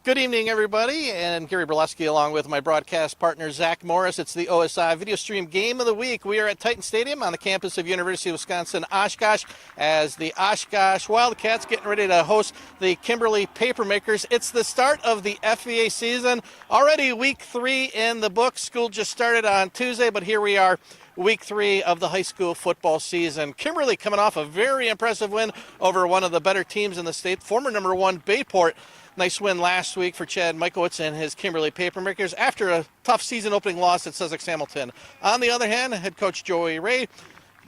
Good evening, everybody, and Gary Berleski along with my broadcast partner, Zach Morris. It's the OSI Video Stream Game of the Week. We are at Titan Stadium on the campus of University of Wisconsin, Oshkosh, as the Oshkosh Wildcats getting ready to host the Kimberly Papermakers. It's the start of the FVA season. Already week 3 in the books. School just started on Tuesday, but here we are. Week 3 of the high school football season. Kimberly coming off a very impressive win over one of the better teams in the state, former number 1 Bayport. Nice win last week for Chad Michaelwitz and his Kimberly Papermakers after a tough season opening loss at Sussex Hamilton. On the other hand, head coach Joey Ray, a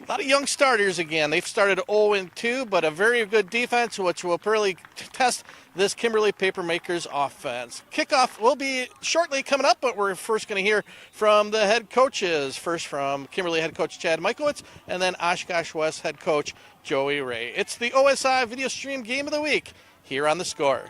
lot of young starters again. They've started 0-2, but a very good defense, which will really test this Kimberly Papermakers offense. Kickoff will be shortly coming up, but we're first going to hear from the head coaches. First from Kimberly head coach Chad Michaelwitz, and then Oshkosh West head coach Joey Ray. It's the OSI Video Stream Game of the Week here on The Score.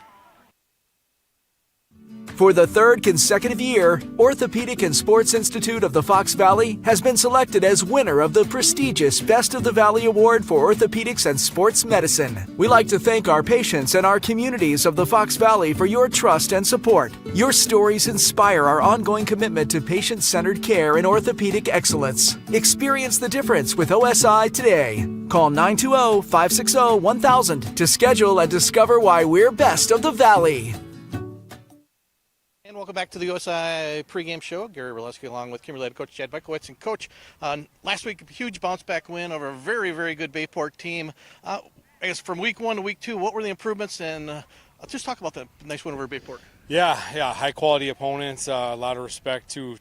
For the third consecutive year, Orthopedic Sports Institute of the Fox Valley has been selected as winner of the prestigious Best of the Valley Award for Orthopedics and Sports Medicine. We like to thank our patients and our communities of the Fox Valley for your trust and support. Your stories inspire our ongoing commitment to patient-centered care and orthopedic excellence. Experience the difference with OSI today. Call 920-560-1000 to schedule and discover why we're best of the Valley. And welcome back to the OSI pregame show. Gary Berleski along with Kimberly head coach Chad Michaelwitz. And coach, last week, a huge bounce-back win over a very, very good Bayport team. I guess from week 1 to week 2, what were the improvements? And let's just talk about the nice win over Bayport. Yeah, high-quality opponents, a lot of respect to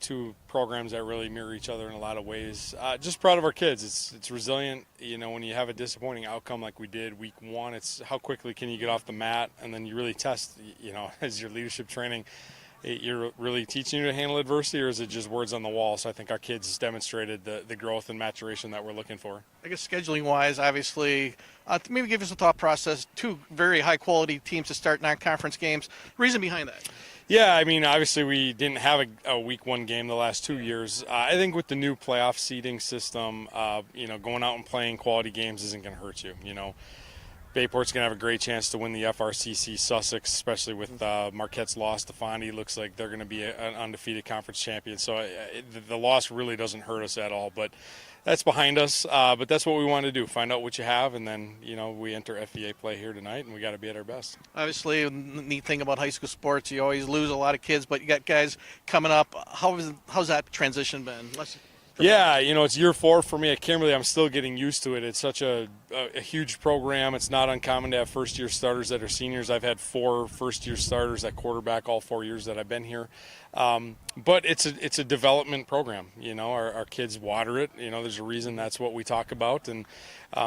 programs that really mirror each other in a lot of ways. Just proud of our kids. It's resilient. You know, when you have a disappointing outcome like we did week 1, it's how quickly can you get off the mat, and then you really test, as your leadership training, you're really teaching you to handle adversity, or is it just words on the wall? So I think our kids demonstrated the growth and maturation that we're looking for. I guess scheduling-wise, obviously, maybe give us a thought process. 2 very high-quality teams to start non-conference games. Reason behind that? Yeah, I mean, obviously we didn't have a week 1 game the last 2 years. I think with the new playoff seeding system, going out and playing quality games isn't going to hurt you, Bayport's going to have a great chance to win the FRCC. Sussex, especially with Marquette's loss to Fondy, looks like they're going to be an undefeated conference champion. So the loss really doesn't hurt us at all. But that's behind us. But that's what we want to do, find out what you have, and then, we enter FVA play here tonight, and we got to be at our best. Obviously, the neat thing about high school sports, you always lose a lot of kids, but you got guys coming up. How's that transition been? Yeah, it's year 4 for me at Kimberly. I'm still getting used to it. It's such a huge program. It's not uncommon to have first-year starters that are seniors. I've had 4 first-year starters at quarterback all 4 years that I've been here. But it's a development program. Our kids water it. There's a reason that's what we talk about, and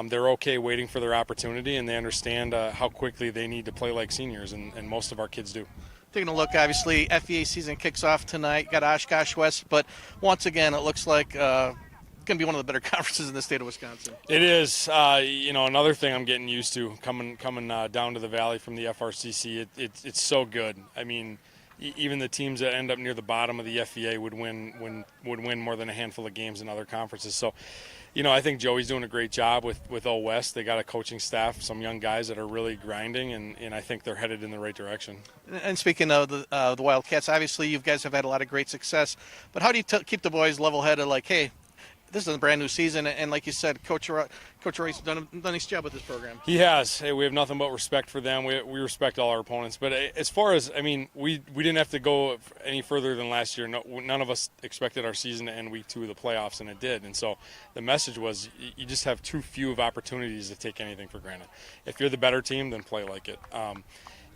they're okay waiting for their opportunity, and they understand how quickly they need to play like seniors, and most of our kids do. Taking a look, obviously, FVA season kicks off tonight. Got Oshkosh West, but once again, it looks like going to be one of the better conferences in the state of Wisconsin. It is. Another thing I'm getting used to coming down to the Valley from the FRCC. It's so good. I mean, even the teams that end up near the bottom of the FVA would win more than a handful of games in other conferences. So, I think Joey's doing a great job with O West. They got a coaching staff, some young guys that are really grinding, and I think they're headed in the right direction. And speaking of the Wildcats, obviously you guys have had a lot of great success, but how do you keep the boys level-headed, like, hey, this is a brand new season, and like you said, Coach Roy's done a nice job with this program. He has. Hey, we have nothing but respect for them. We respect all our opponents. But as far as, we didn't have to go any further than last year. No, none of us expected our season to end week 2 of the playoffs, and it did. And so the message was you just have too few of opportunities to take anything for granted. If you're the better team, then play like it.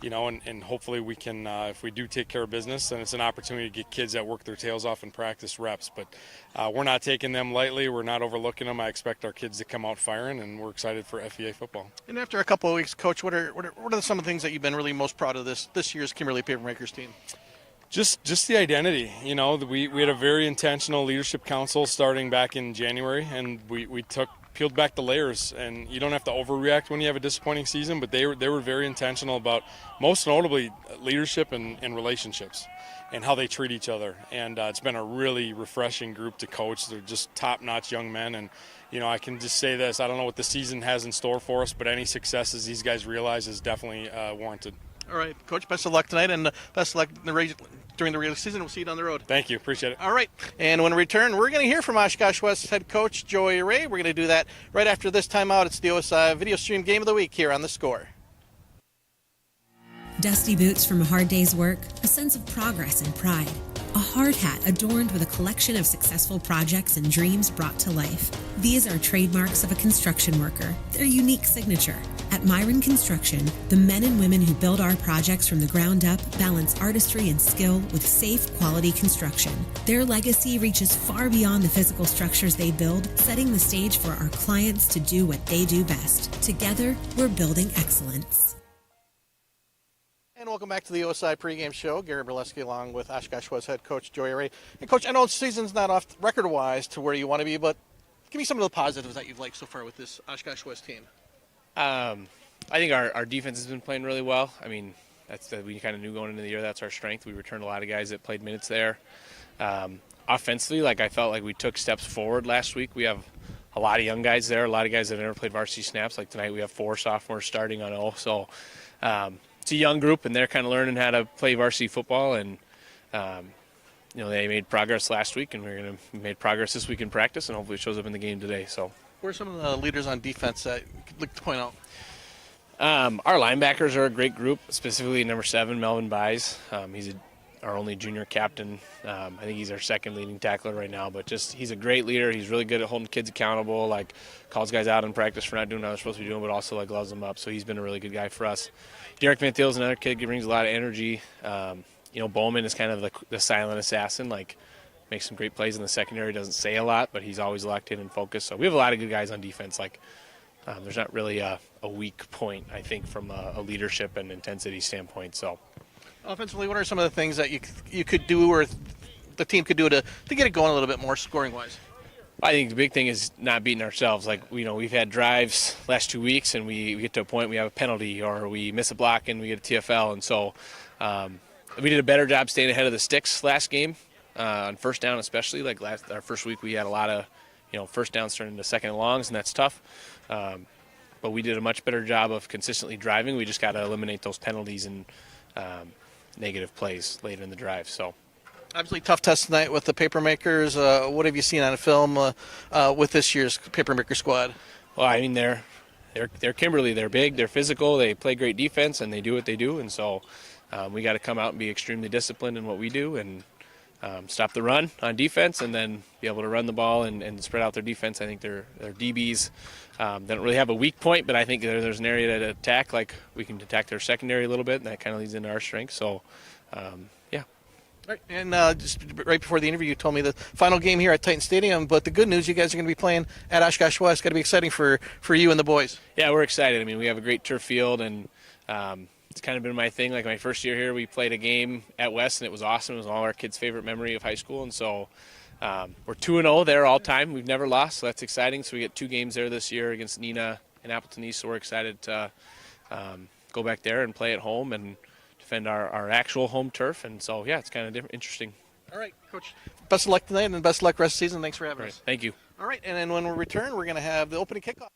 And hopefully we can, if we do take care of business, then it's an opportunity to get kids that work their tails off and practice reps. But we're not taking them lightly. We're not overlooking them. I expect our kids to come out firing, and we're excited for FVA football. And after a couple of weeks, Coach, what are some of the things that you've been really most proud of this year's Kimberly Papermakers team? Just the identity. We had a very intentional leadership council starting back in January, and we peeled back the layers, and you don't have to overreact when you have a disappointing season, but they were very intentional about, most notably, leadership and relationships and how they treat each other. And it's been a really refreshing group to coach. They're just top-notch young men, and I can just say this, I don't know what the season has in store for us, but any successes these guys realize is definitely warranted. All right, Coach, best of luck tonight, and best of luck during the regular season. We'll see you down the road. Thank you. Appreciate it. All right, and when we return, we're going to hear from Oshkosh West head coach Joey Ray. We're going to do that right after this timeout. It's the OSI Video Stream Game of the Week here on The Score. Dusty boots from a hard day's work, a sense of progress and pride. A hard hat adorned with a collection of successful projects and dreams brought to life. These are trademarks of a construction worker, their unique signature. At Myron Construction, the men and women who build our projects from the ground up balance artistry and skill with safe, quality construction. Their legacy reaches far beyond the physical structures they build, setting the stage for our clients to do what they do best. Together, we're building excellence. And welcome back to the OSI pregame show. Gary Berleski along with Oshkosh West head coach Joey Ray. And Coach, I know the season's not off record-wise to where you want to be, but give me some of the positives that you've liked so far with this Oshkosh West team. I think our defense has been playing really well. I mean, we kind of knew going into the year that's our strength. We returned a lot of guys that played minutes there. Offensively, I felt like we took steps forward last week. We have a lot of young guys there, a lot of guys that have never played varsity snaps. Like tonight we have 4 sophomores starting on O. So it's a young group, and they're kind of learning how to play varsity football. And, they made progress last week, and we made progress this week in practice, and hopefully it shows up in the game today. So, who are some of the leaders on defense that you'd like to point out? Our linebackers are a great group, specifically number 7, Melvin Buys. He's our only junior captain. I think he's our second leading tackler right now, but he's a great leader. He's really good at holding kids accountable, calls guys out in practice for not doing what they're supposed to be doing, but also loves them up. So he's been a really good guy for us. Derek Van Thiel's another kid who brings a lot of energy. Bowman is kind of the silent assassin, makes some great plays in the secondary, doesn't say a lot, but he's always locked in and focused. So we have a lot of good guys on defense. There's not really a weak point, I think, from a leadership and intensity standpoint. So, offensively, what are some of the things that you could do or the team could do to get it going a little bit more scoring-wise? I think the big thing is not beating ourselves. We've had drives last 2 weeks, and we get to a point we have a penalty or we miss a block and we get a TFL. And so we did a better job staying ahead of the sticks last game on first down especially. Our first week we had a lot of first downs turned into second and longs, and that's tough. But we did a much better job of consistently driving. We just got to eliminate those penalties and negative plays later in the drive. So, obviously, tough test tonight with the Papermakers. What have you seen on film with this year's Papermaker squad? Well, I mean, they're Kimberly. They're big. They're physical. They play great defense, and they do what they do. And so, we got to come out and be extremely disciplined in what we do and stop the run on defense, and then be able to run the ball and spread out their defense. I think their DBs they don't really have a weak point, but I think there's an area to attack. We can attack their secondary a little bit, and that kind of leads into our strength. So, yeah. All right, and just right before the interview, you told me the final game here at Titan Stadium, but the good news, you guys are going to be playing at Oshkosh West. Got to be exciting for you and the boys. Yeah, we're excited. I mean, we have a great turf field, and it's kind of been my thing. My first year here, we played a game at West, and it was awesome. It was all our kids' favorite memory of high school, and so we're 2-0 there all time. We've never lost, so that's exciting. So we get 2 games there this year against Neenah and Appleton East, so we're excited to go back there and play at home and defend our actual home turf. And so, yeah, it's kind of interesting. All right, Coach, best of luck tonight and best of luck rest of the season. Thanks for having us. Thank you. All right, and then when we return, we're going to have the opening kickoff.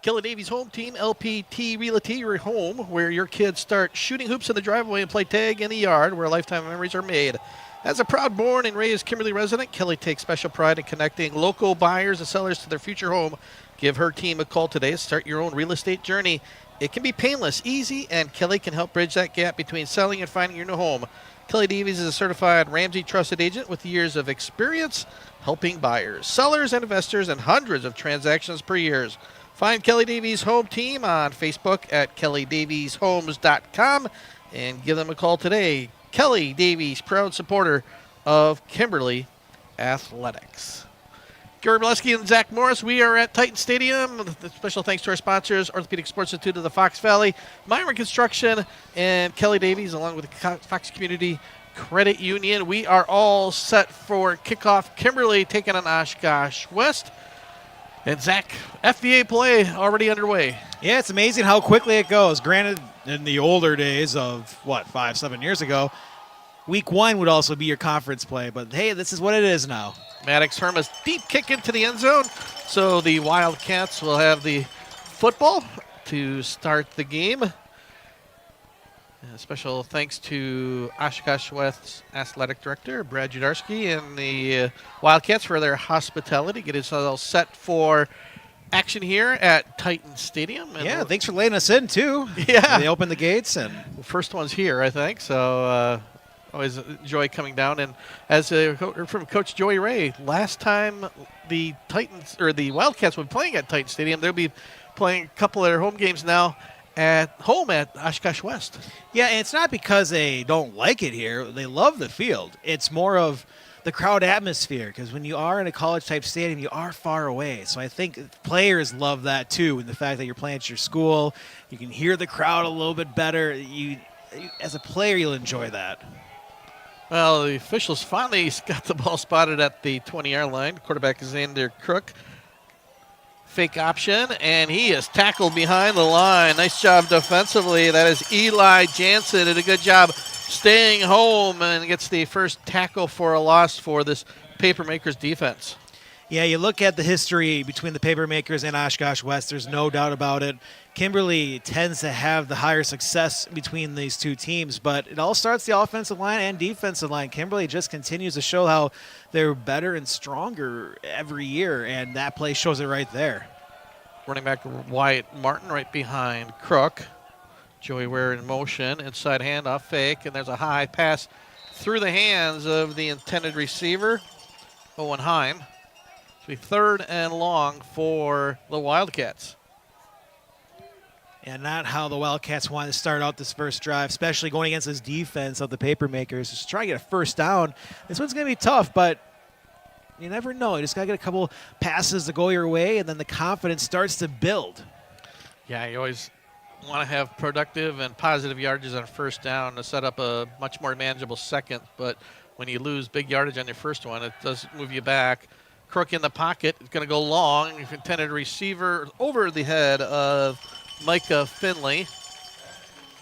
Kelly Davies home team, LPT Realty, your home, where your kids start shooting hoops in the driveway and play tag in the yard, where lifetime memories are made. As a proud born and raised Kimberly resident, Kelly takes special pride in connecting local buyers and sellers to their future home. Give her team a call today to start your own real estate journey. It can be painless, easy, and Kelly can help bridge that gap between selling and finding your new home. Kelly Davies is a certified Ramsey trusted agent with years of experience helping buyers, sellers, and investors, and hundreds of transactions per year. Find Kelly Davies Home Team on Facebook at kellydavieshomes.com and give them a call today. Kelly Davies, proud supporter of Kimberly Athletics. Gary Berleski and Zach Morris, we are at Titan Stadium. Special thanks to our sponsors, Orthopedic Sports Institute of the Fox Valley, Myron Construction, and Kelly Davies, along with the Fox Community Credit Union. We are all set for kickoff. Kimberly taking on Oshkosh West. And Zach, FVA play already underway. Yeah, it's amazing how quickly it goes. Granted, in the older days of, 5-7 years ago, week 1 would also be your conference play. But, hey, this is what it is now. Maddox Hermas, deep kick into the end zone. So the Wildcats will have the football to start the game. And a special thanks to Oshkosh West's athletic director, Brad Judarski, and the Wildcats for their hospitality. Get us all set for action here at Titan Stadium. And yeah, thanks for letting us in, too. Yeah. They opened the gates. And the first one's here, I think. So always enjoy coming down. And as from Coach Joey Ray, last time the Titans or the Wildcats were playing at Titan Stadium, they'll be playing a couple of their home games now at home at Oshkosh West. Yeah, and it's not because they don't like it here. They love the field. It's more of the crowd atmosphere, because when you are in a college-type stadium, you are far away. So I think players love that, too, and the fact that you're playing at your school, you can hear the crowd a little bit better. As a player, you'll enjoy that. Well, the officials finally got the ball spotted at the 20-yard line. Quarterback is Xander Crook. Fake option, and he is tackled behind the line. Nice job defensively. That is Eli Jansen. Did a good job staying home and gets the first tackle for a loss for this Papermakers defense. Yeah, you look at the history between the Papermakers and Oshkosh West, there's no doubt about it. Kimberly tends to have the higher success between these two teams, but it all starts the offensive line and defensive line. Kimberly just continues to show how they're better and stronger every year, and that play shows it right there. Running back Wyatt Martin right behind Crook. Joey Ware in motion, inside handoff, fake, and there's a high pass through the hands of the intended receiver, Owen Heim. It'll be 3rd and long for the Wildcats. And not how the Wildcats want to start out this first drive, especially going against this defense of the Papermakers. Just trying to get a first down. This one's going to be tough, but you never know. You just got to get a couple passes to go your way, and then the confidence starts to build. Yeah, you always want to have productive and positive yardages on first down to set up a much more manageable second. But when you lose big yardage on your first one, it does move you back. Crook in the pocket. It's going to go long. Intended receiver over the head of Micah Finley.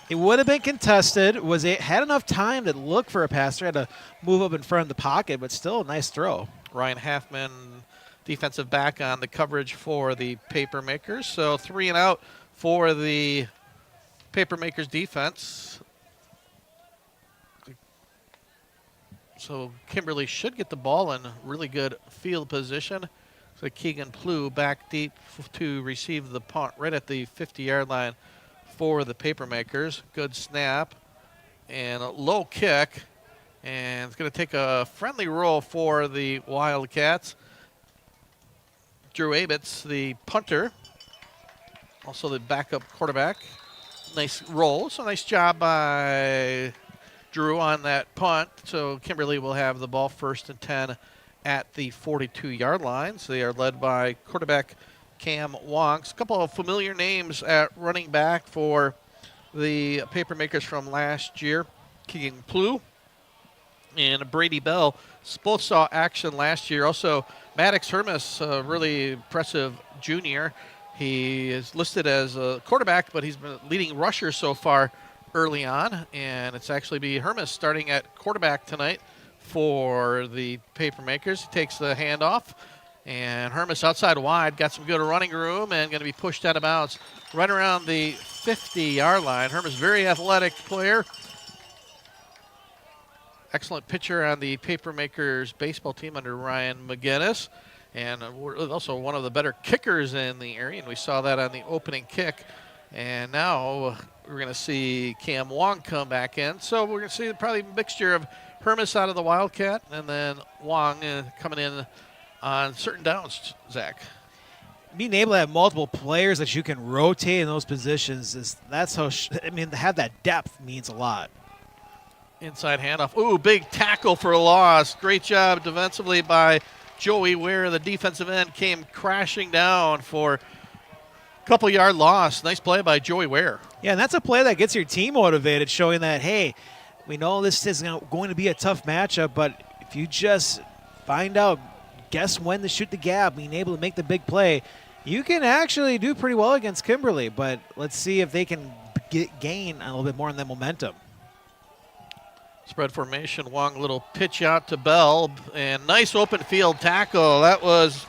It would have been contested. Had enough time to look for a passer. Had to move up in front of the pocket, but still a nice throw. Ryan Halfman, defensive back on the coverage for the Papermakers. So 3 and out for the Papermakers defense. So Kimberly should get the ball in really good field position. So Keegan Plew back deep to receive the punt right at the 50-yard line for the Papermakers. Good snap and a low kick. And it's going to take a friendly roll for the Wildcats. Drew Abitz, the punter, also the backup quarterback. Nice roll. So nice job by Drew on that punt. So Kimberly will have the ball 1st and 10 at the 42-yard line. So they are led by quarterback Cam Wonks. A couple of familiar names at running back for the Papermakers from last year. Keegan Plew and Brady Bell both saw action last year. Also, Maddox Hermas, a really impressive junior. He is listed as a quarterback, but he's been leading rusher so far early on. And it's actually be Hermas starting at quarterback tonight for the Papermakers. He takes the handoff, and Hermas outside wide, got some good running room and going to be pushed out of bounds right around the 50-yard line. Hermas, very athletic player. Excellent pitcher on the Papermakers baseball team under Ryan McGinnis, and also one of the better kickers in the area, and we saw that on the opening kick. And now we're going to see Cam Wong come back in. So we're going to see probably a mixture of Hermas out of the Wildcat and then Wong coming in on certain downs, Zach. Being able to have multiple players that you can rotate in those positions, that's how, to have that depth means a lot. Inside handoff. Ooh, big tackle for a loss. Great job defensively by Joey Ware. The defensive end came crashing down for a couple-yard loss. Nice play by Joey Ware. Yeah, and that's a play that gets your team motivated, showing that, hey, we know this is going to be a tough matchup, but if you just find out, guess when to shoot the gap, being able to make the big play, you can actually do pretty well against Kimberly. But let's see if they can gain a little bit more on that momentum. Spread formation, Wong, little pitch out to Bell, and nice open field tackle. That was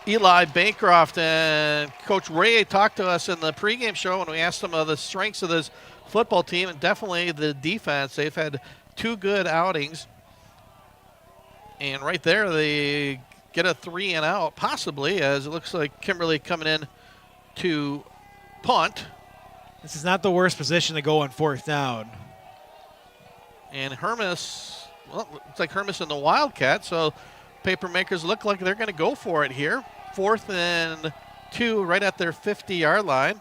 Eli Bancroft, and Coach Ray talked to us in the pregame show when we asked him of the strengths of this football team, and definitely the defense. They've had 2 good outings, and right there they get a 3 and out, possibly, as it looks like Kimberly coming in to punt. This is not the worst position to go on 4th down. And Hermes, well, it's like Hermes and the Wildcat, so Papermakers look like they're going to go for it here. 4th and 2 right at their 50-yard line.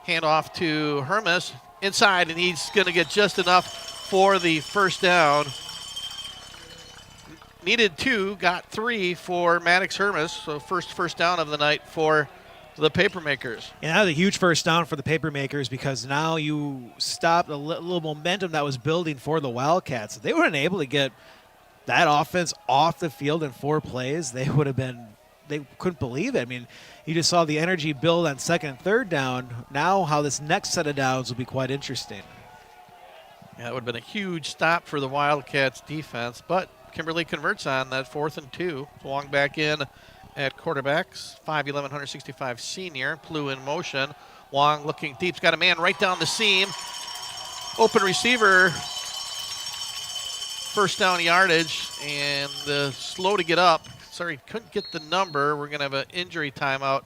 Hand off to Hermes inside, and he's going to get just enough for the first down. Needed 2, got 3 for Maddox Hermes, so first down of the night for the Papermakers. And that was a huge first down for the Papermakers because now you stopped a little momentum that was building for the Wildcats. If they weren't able to get that offense off the field in 4 plays, they couldn't believe it. I mean, you just saw the energy build on 2nd and 3rd down. Now how this next set of downs will be quite interesting. Yeah, it would have been a huge stop for the Wildcats defense, but Kimberly converts on that 4th and 2. Wong back in at quarterbacks, 5'11", 165 senior. Plew in motion. Wong looking deep. He's got a man right down the seam. Open receiver. First down yardage, and slow to get up. Sorry, couldn't get the number. We're going to have an injury timeout.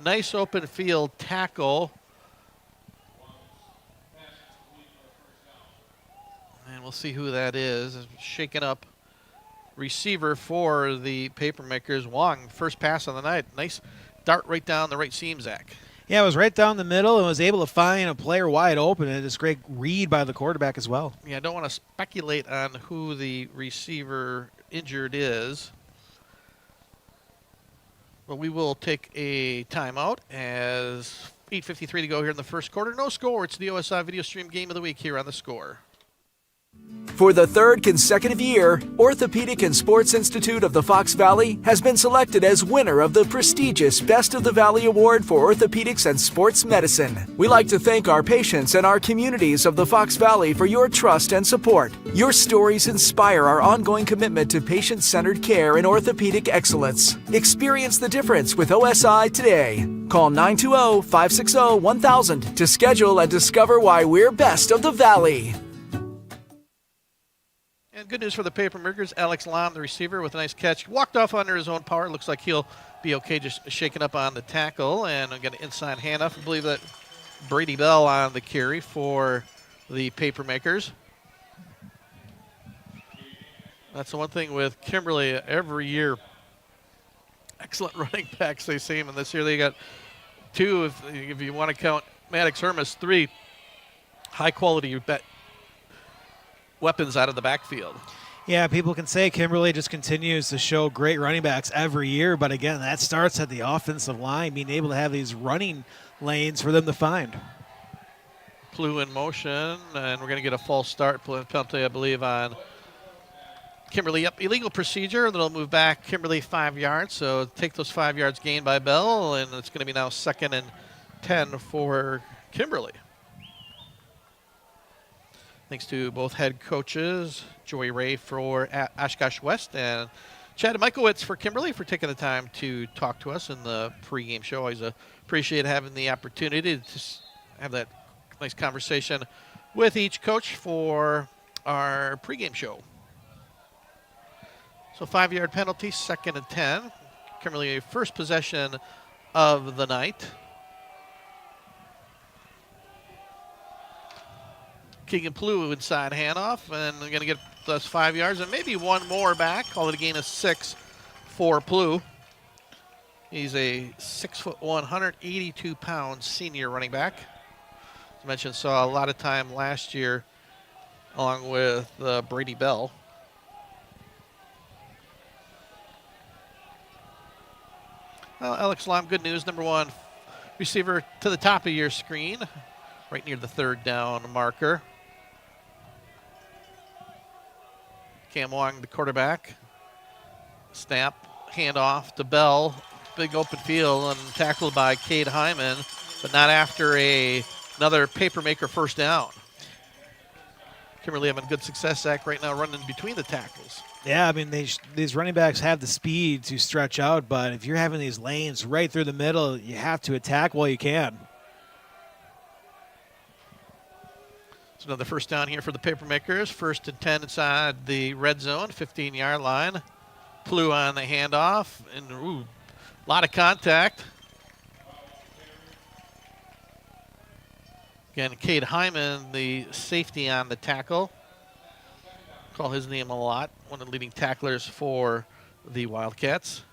Nice open field tackle. And we'll see who that is. Shaking up receiver for the Papermakers. Wong, first pass on the night. Nice dart right down the right seam, Zach. Yeah, it was right down the middle and was able to find a player wide open, and it's a great read by the quarterback as well. Yeah, I don't want to speculate on who the receiver injured is. But we will take a timeout as 8:53 to go here in the first quarter. No score. It's the OSI Video Stream Game of the Week here on The Score. For the 3rd consecutive year, Orthopedic and Sports Institute of the Fox Valley has been selected as winner of the prestigious Best of the Valley Award for Orthopedics and Sports Medicine. We like to thank our patients and our communities of the Fox Valley for your trust and support. Your stories inspire our ongoing commitment to patient-centered care and orthopedic excellence. Experience the difference with OSI today. Call 920-560-1000 to schedule and discover why we're best of the Valley. And good news for the Papermakers. Alex Lam, the receiver, with a nice catch. Walked off under his own power. Looks like he'll be okay, just shaking up on the tackle. And I'm going to inside handoff. I believe that Brady Bell on the carry for the Papermakers. That's the one thing with Kimberly every year. Excellent running backs they seem. And this year they got 2, if you want to count Maddox Hermes, 3 high-quality weapons out of the backfield. Yeah, people can say Kimberly just continues to show great running backs every year, but again, that starts at the offensive line, being able to have these running lanes for them to find. Plew in motion, and we're going to get a false start penalty, I believe, on Kimberly. Yep, illegal procedure. Then it'll move back Kimberly 5 yards, so take those 5 yards gained by Bell, and it's going to be now 2nd and 10 for Kimberly. Thanks to both head coaches, Joey Ray for Oshkosh West and Chad Michaelwitz for Kimberly, for taking the time to talk to us in the pregame show. Always appreciate having the opportunity to just have that nice conversation with each coach for our pregame show. So 5-yard penalty, 2nd and 10. Kimberly, first possession of the night. Keegan Plew inside handoff, and they're going to get us 5 yards and maybe one more back. Call it a gain of 6 for Plew. He's a 6'1", 182-pound senior running back. As mentioned, saw a lot of time last year along with Brady Bell. Well, Alex Lam, good news. Number 1 receiver to the top of your screen, right near the 3rd down marker. Cam Wong, the quarterback. Snap, handoff to Bell. Big open field and tackled by Cade Hyman, but not after another Papermaker first down. Kimberly having good success, Zach, right now running between the tackles. Yeah, I mean, these running backs have the speed to stretch out, but if you're having these lanes right through the middle, you have to attack while you can. It's another first down here for the Papermakers. 1st and 10 inside the red zone, 15-yard line. Plew on the handoff, and a lot of contact. Again, Cade Hyman, the safety on the tackle. Call his name a lot. One of the leading tacklers for the Wildcats.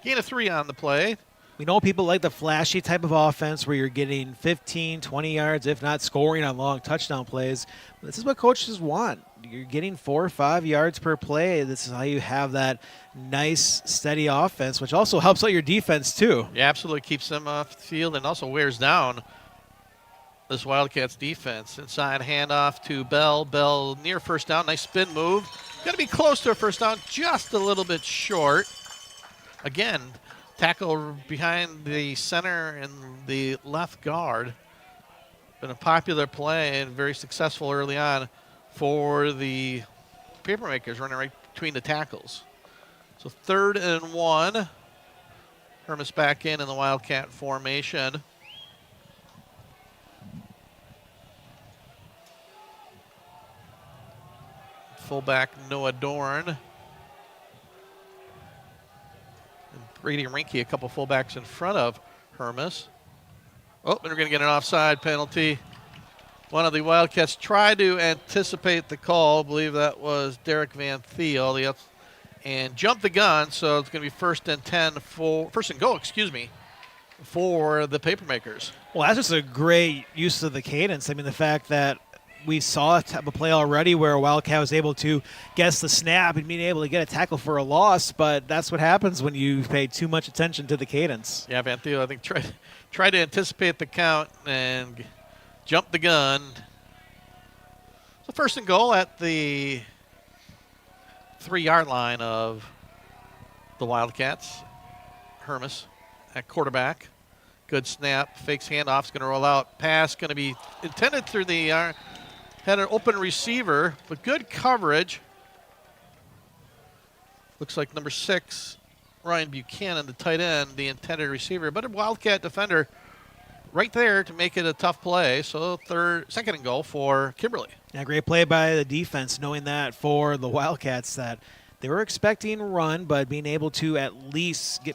Gain of 3 on the play. We know people like the flashy type of offense where you're getting 15, 20 yards, if not scoring on long touchdown plays. This is what coaches want. You're getting 4 or 5 yards per play. This is how you have that nice, steady offense, which also helps out your defense too. Yeah, absolutely keeps them off the field and also wears down this Wildcats defense. Inside handoff to Bell. Bell near first down. Nice spin move. Going to be close to a first down, just a little bit short. Again, tackle behind the center and the left guard. Been a popular play and very successful early on for the Papermakers, running right between the tackles. So 3rd and 1. Hermes back in the Wildcat formation. Fullback Noah Dorn. And Brady Rinke, a couple fullbacks in front of Hermes. Oh, and we're going to get an offside penalty. One of the Wildcats tried to anticipate the call. I believe that was Derek Van Thiel. And jumped the gun, so it's going to be 1st and 10 first and goal, for the Papermakers. Well, that's just a great use of the cadence. I mean, the fact that we saw a type of play already where a Wildcat was able to guess the snap and being able to get a tackle for a loss, but that's what happens when you pay too much attention to the cadence. Yeah, Van Thiel, I think, tried to anticipate the count and jumped the gun. So 1st and goal at the 3-yard line of the Wildcats. Hermes at quarterback. Good snap, fakes handoff, is going to roll out. Pass going to be intended through the had an open receiver, but good coverage. Looks like number 6, Ryan Buchanan, the tight end, the intended receiver, but a Wildcat defender right there to make it a tough play. So 2nd and goal for Kimberly. Yeah, great play by the defense, knowing that for the Wildcats that they were expecting run, but being able to at least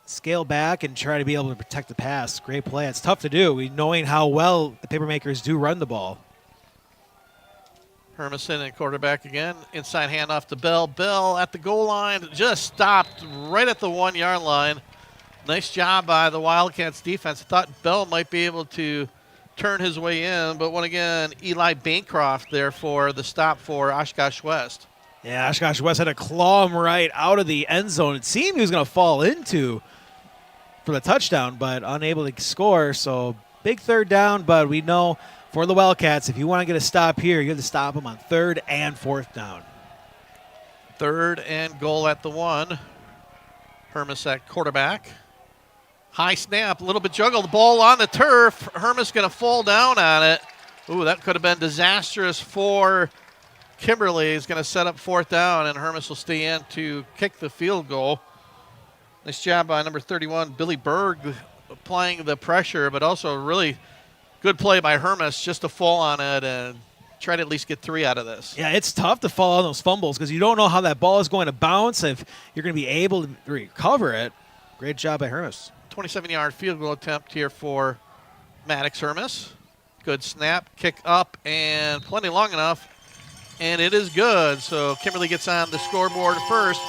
scale back and try to be able to protect the pass. Great play. It's tough to do, knowing how well the Papermakers do run the ball. Hermison at quarterback again. Inside handoff to Bell. Bell at the goal line, just stopped right at the 1-yard line. Nice job by the Wildcats defense. I thought Bell might be able to turn his way in, but once again, Eli Bancroft there for the stop for Oshkosh West. Yeah, Oshkosh West had to claw him right out of the end zone. It seemed he was going to fall into for the touchdown, but unable to score. So big 3rd down, but we know for the Wildcats, if you want to get a stop here, you have to stop them on 3rd and 4th down. 3rd and goal at the 1. Hermes at quarterback. High snap, a little bit juggle. The ball on the turf. Hermes going to fall down on it. Ooh, that could have been disastrous for Kimberly. He's going to set up 4th down, and Hermes will stay in to kick the field goal. Nice job by number 31, Billy Berg, applying the pressure, but also really good play by Hermes just to fall on it and try to at least get 3 out of this. Yeah, it's tough to fall on those fumbles because you don't know how that ball is going to bounce, if you're going to be able to recover it. Great job by Hermes. 27-yard field goal attempt here for Maddox Hermes. Good snap, kick up, and plenty long enough, and it is good. So Kimberly gets on the scoreboard first.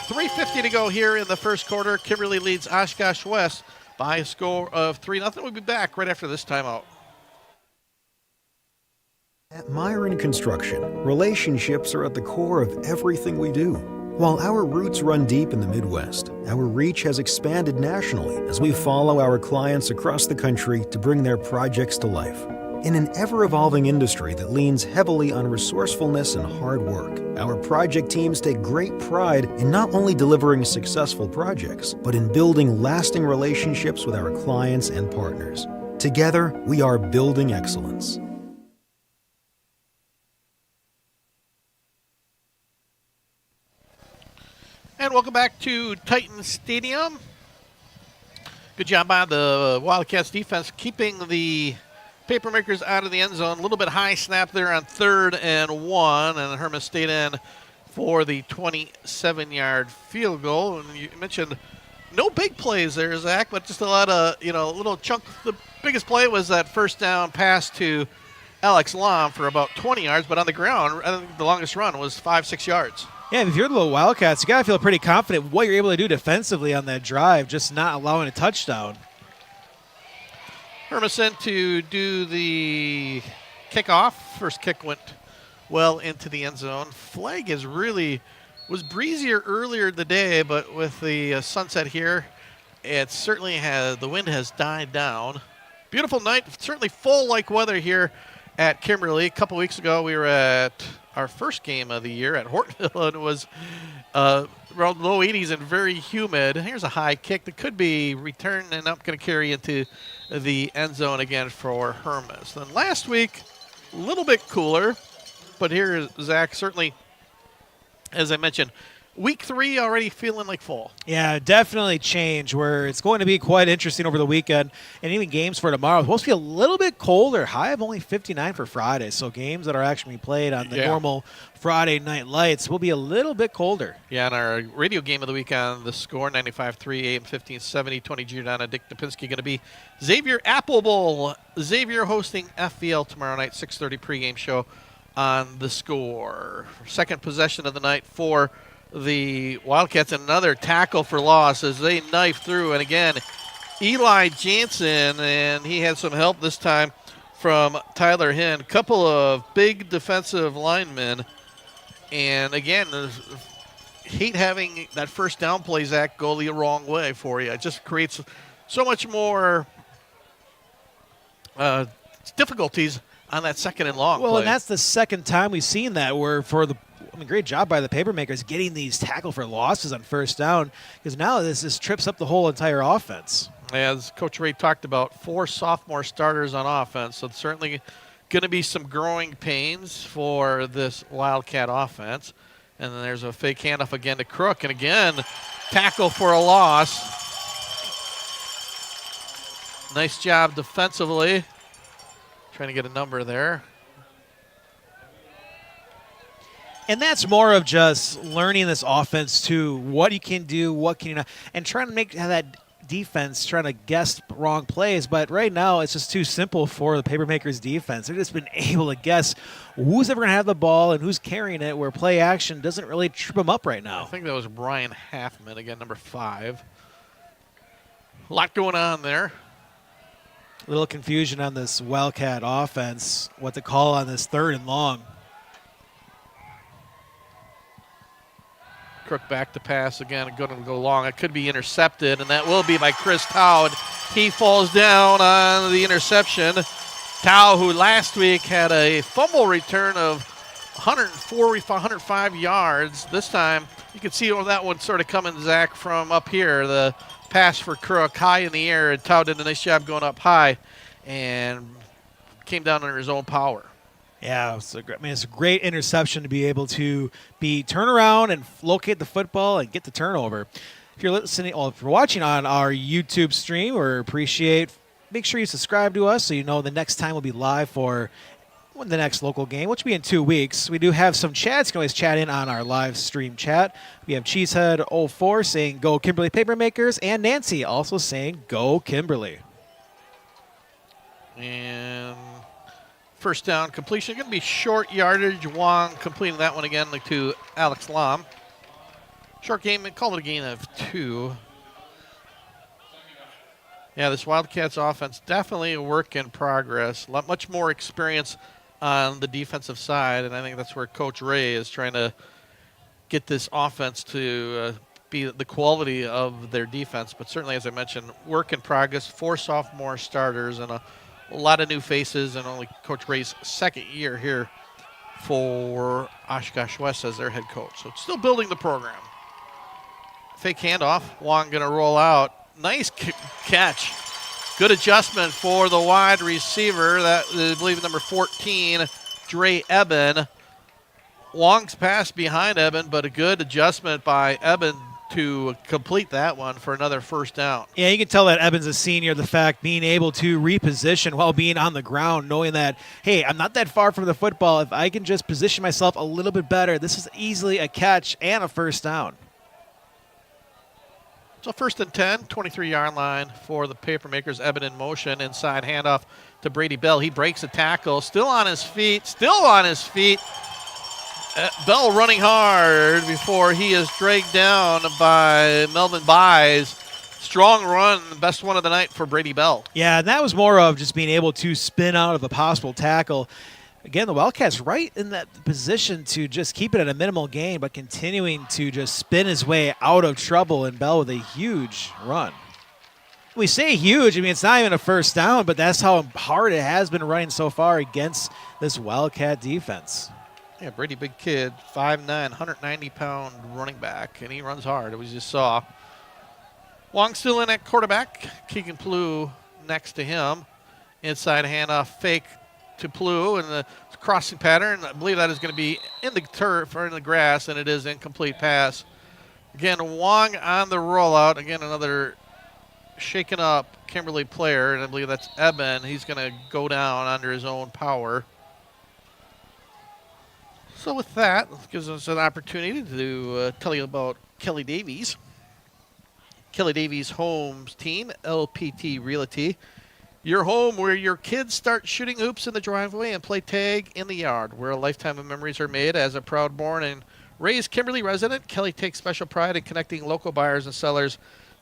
3:50 to go here in the first quarter. Kimberly leads Oshkosh West by a score of 3-0. We'll be back right after this timeout. At Myron Construction, relationships are at the core of everything we do. While our roots run deep in the Midwest, our reach has expanded nationally as we follow our clients across the country to bring their projects to life. In an ever-evolving industry that leans heavily on resourcefulness and hard work, our project teams take great pride in not only delivering successful projects, but in building lasting relationships with our clients and partners. Together, we are building excellence. And welcome back to Titan Stadium. Good job by the Wildcats defense keeping the Papermakers out of the end zone. A little bit high snap there on 3rd and 1, and Herman stayed in for the 27-yard field goal. And you mentioned no big plays there, Zach, but just a lot of, a little chunk. The biggest play was that first down pass to Alex Lom for about 20 yards, but on the ground, I think the longest run was 5-6 yards. Yeah, if you're the Wildcats, you got to feel pretty confident what you're able to do defensively on that drive, just not allowing a touchdown. Hermison to do the kickoff. First kick went well into the end zone. Flag was breezier earlier in the day, but with the sunset here, it certainly the wind has died down. Beautiful night, certainly full-like weather here at Kimberly. A couple weeks ago, we were at our first game of the year at Hortonville, and it was around low 80s and very humid. Here's a high kick that could be returned and not going to carry into the end zone again for Hermes. Then last week, a little bit cooler, but here, Zach, certainly, as I mentioned, week 3 already feeling like fall. Yeah, definitely change where it's going to be quite interesting over the weekend and even games for tomorrow. It's supposed to be a little bit colder, high of only 59 for Friday. So games that are actually played on the normal Friday night lights will be a little bit colder. Yeah, and our radio game of the week on The Score, 95.3 AM 1570, Tony Giordano, Dick Dupinski, going to be Xavier Apple Bowl. Xavier hosting FVL tomorrow night, 6:30 pregame show on The Score. Second possession of the night for the Wildcats, another tackle for loss as they knife through. And again, Eli Jansen, and he had some help this time from Tyler Hinn. Couple of big defensive linemen. And again, hate having that first down play, Zach, go the wrong way for you. It just creates so much more difficulties on that second and long Well, play. and that's the second time we've seen that where great job by the Papermakers getting these tackle for losses on first down, because now this trips up the whole entire offense. As Coach Ray talked about, 4 sophomore starters on offense, so it's certainly going to be some growing pains for this Wildcat offense. And then there's a fake handoff again to Crook, and again, tackle for a loss. Nice job defensively. Trying to get a number there. And that's more of just learning this offense too, what you can do, what can you not, and trying to make that defense trying to guess wrong plays. But right now it's just too simple for the Papermakers defense. They've just been able to guess who's ever going to have the ball and who's carrying it, where play action doesn't really trip them up right now. I think that was Brian Halfman, again, number 5. A lot going on there. A little confusion on this Wildcat offense, what to call on this 3rd and long. Crook back to pass again, going to go long. It could be intercepted, and that will be by Chris Towd. He falls down on the interception. Tao, who last week had a fumble return of 105 yards. This time, you can see that one sort of coming, Zach, from up here. The pass for Crook high in the air, and Tao did a nice job going up high and came down under his own power. Yeah, it's a great interception to be able to turn around and locate the football and get the turnover. If you're listening, if you're watching on our YouTube stream, make sure you subscribe to us so you know the next time we'll be live for the next local game, which will be in 2 weeks. We do have some chats. You can always chat in on our live stream chat. We have Cheesehead04 saying go Kimberly Papermakers, and Nancy also saying go Kimberly. And first down completion, going to be short yardage. Wong completing that one again to Alex Lom. Short game, call it a gain of 2. Yeah, this Wildcats offense, definitely a work in progress. Much more experience on the defensive side, and I think that's where Coach Ray is trying to get this offense to be the quality of their defense. But certainly, as I mentioned, work in progress. 4 sophomore starters and a lot of new faces, and only Coach Ray's second year here for Oshkosh West as their head coach. So still building the program. Fake handoff. Wong going to roll out. Nice catch. Good adjustment for the wide receiver. That I believe number 14, Dre Eben. Wong's pass behind Eben, but a good adjustment by Eben to complete that one for another first down. Yeah, you can tell that Evans is senior, the fact being able to reposition while being on the ground, knowing that, hey, I'm not that far from the football. If I can just position myself a little bit better, this is easily a catch and a first down. So first and 10, 23-yard line for the Papermakers. Eben in motion, inside handoff to Brady Bell. He breaks a tackle, still on his feet. Bell running hard before he is dragged down by Melvin Buys. Strong run, best one of the night for Brady Bell. Yeah, and that was more of just being able to spin out of a possible tackle. Again, the Wildcats right in that position to just keep it at a minimal gain, but continuing to just spin his way out of trouble, and Bell with a huge run. We say huge, I mean, it's not even a first down, but that's how hard it has been running so far against this Wildcat defense. Yeah, Brady, big kid, 5'9", 190-pound running back, and he runs hard, as we just saw. Wong still in at quarterback. Keegan Plew next to him. Inside handoff fake to Plew, and the crossing pattern. I believe that is going to be in the turf or in the grass, and it is incomplete pass. Again, Wong on the rollout. Again, another shaken up Kimberly player, and I believe that's Eben. He's going to go down under his own power. So with that, it gives us an opportunity to tell you about Kelly Davies. Kelly Davies' Homes team, LPT Realty. Your home where your kids start shooting hoops in the driveway and play tag in the yard, where a lifetime of memories are made. As a proud born and raised Kimberly resident, Kelly takes special pride in connecting local buyers and sellers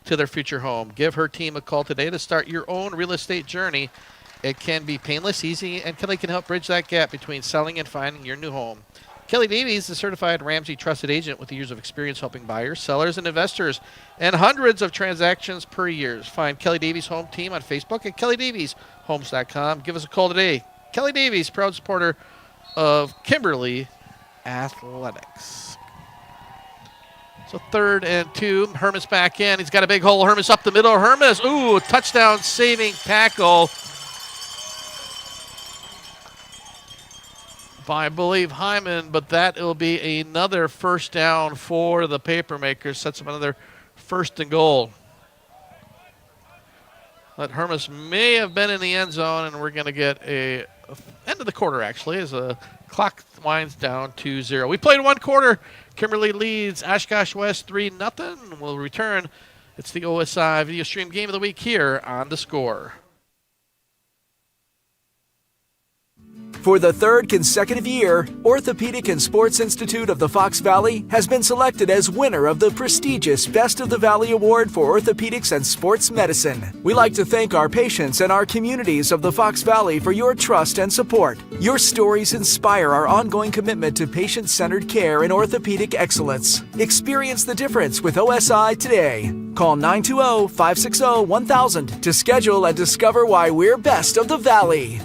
to their future home. Give her team a call today to start your own real estate journey. It can be painless, easy, and Kelly can help bridge that gap between selling and finding your new home. Kelly Davies is a certified Ramsey trusted agent with years of experience helping buyers, sellers, and investors, and hundreds of transactions per year. Find Kelly Davies Home Team on Facebook at kellydavieshomes.com. Give us a call today. Kelly Davies, proud supporter of Kimberly Athletics. So 3rd and 2. Hermes back in. He's got a big hole. Hermes up the middle. Hermes, touchdown saving tackle by, I believe, Hyman, but that will be another first down for the Papermakers. Sets up another 1st and goal. That Hermes may have been in the end zone, and we're going to get a end of the quarter, actually, as the clock winds down to 0. We played 1 quarter. Kimberly leads Oshkosh West 3-0. We'll return. It's the OSI Video Stream Game of the Week here on The Score. For the 3rd consecutive year, Orthopedic and Sports Institute of the Fox Valley has been selected as winner of the prestigious Best of the Valley Award for Orthopedics and Sports Medicine. We like to thank our patients and our communities of the Fox Valley for your trust and support. Your stories inspire our ongoing commitment to patient-centered care and orthopedic excellence. Experience the difference with OSI today. Call 920-560-1000 to schedule and discover why we're best of the Valley.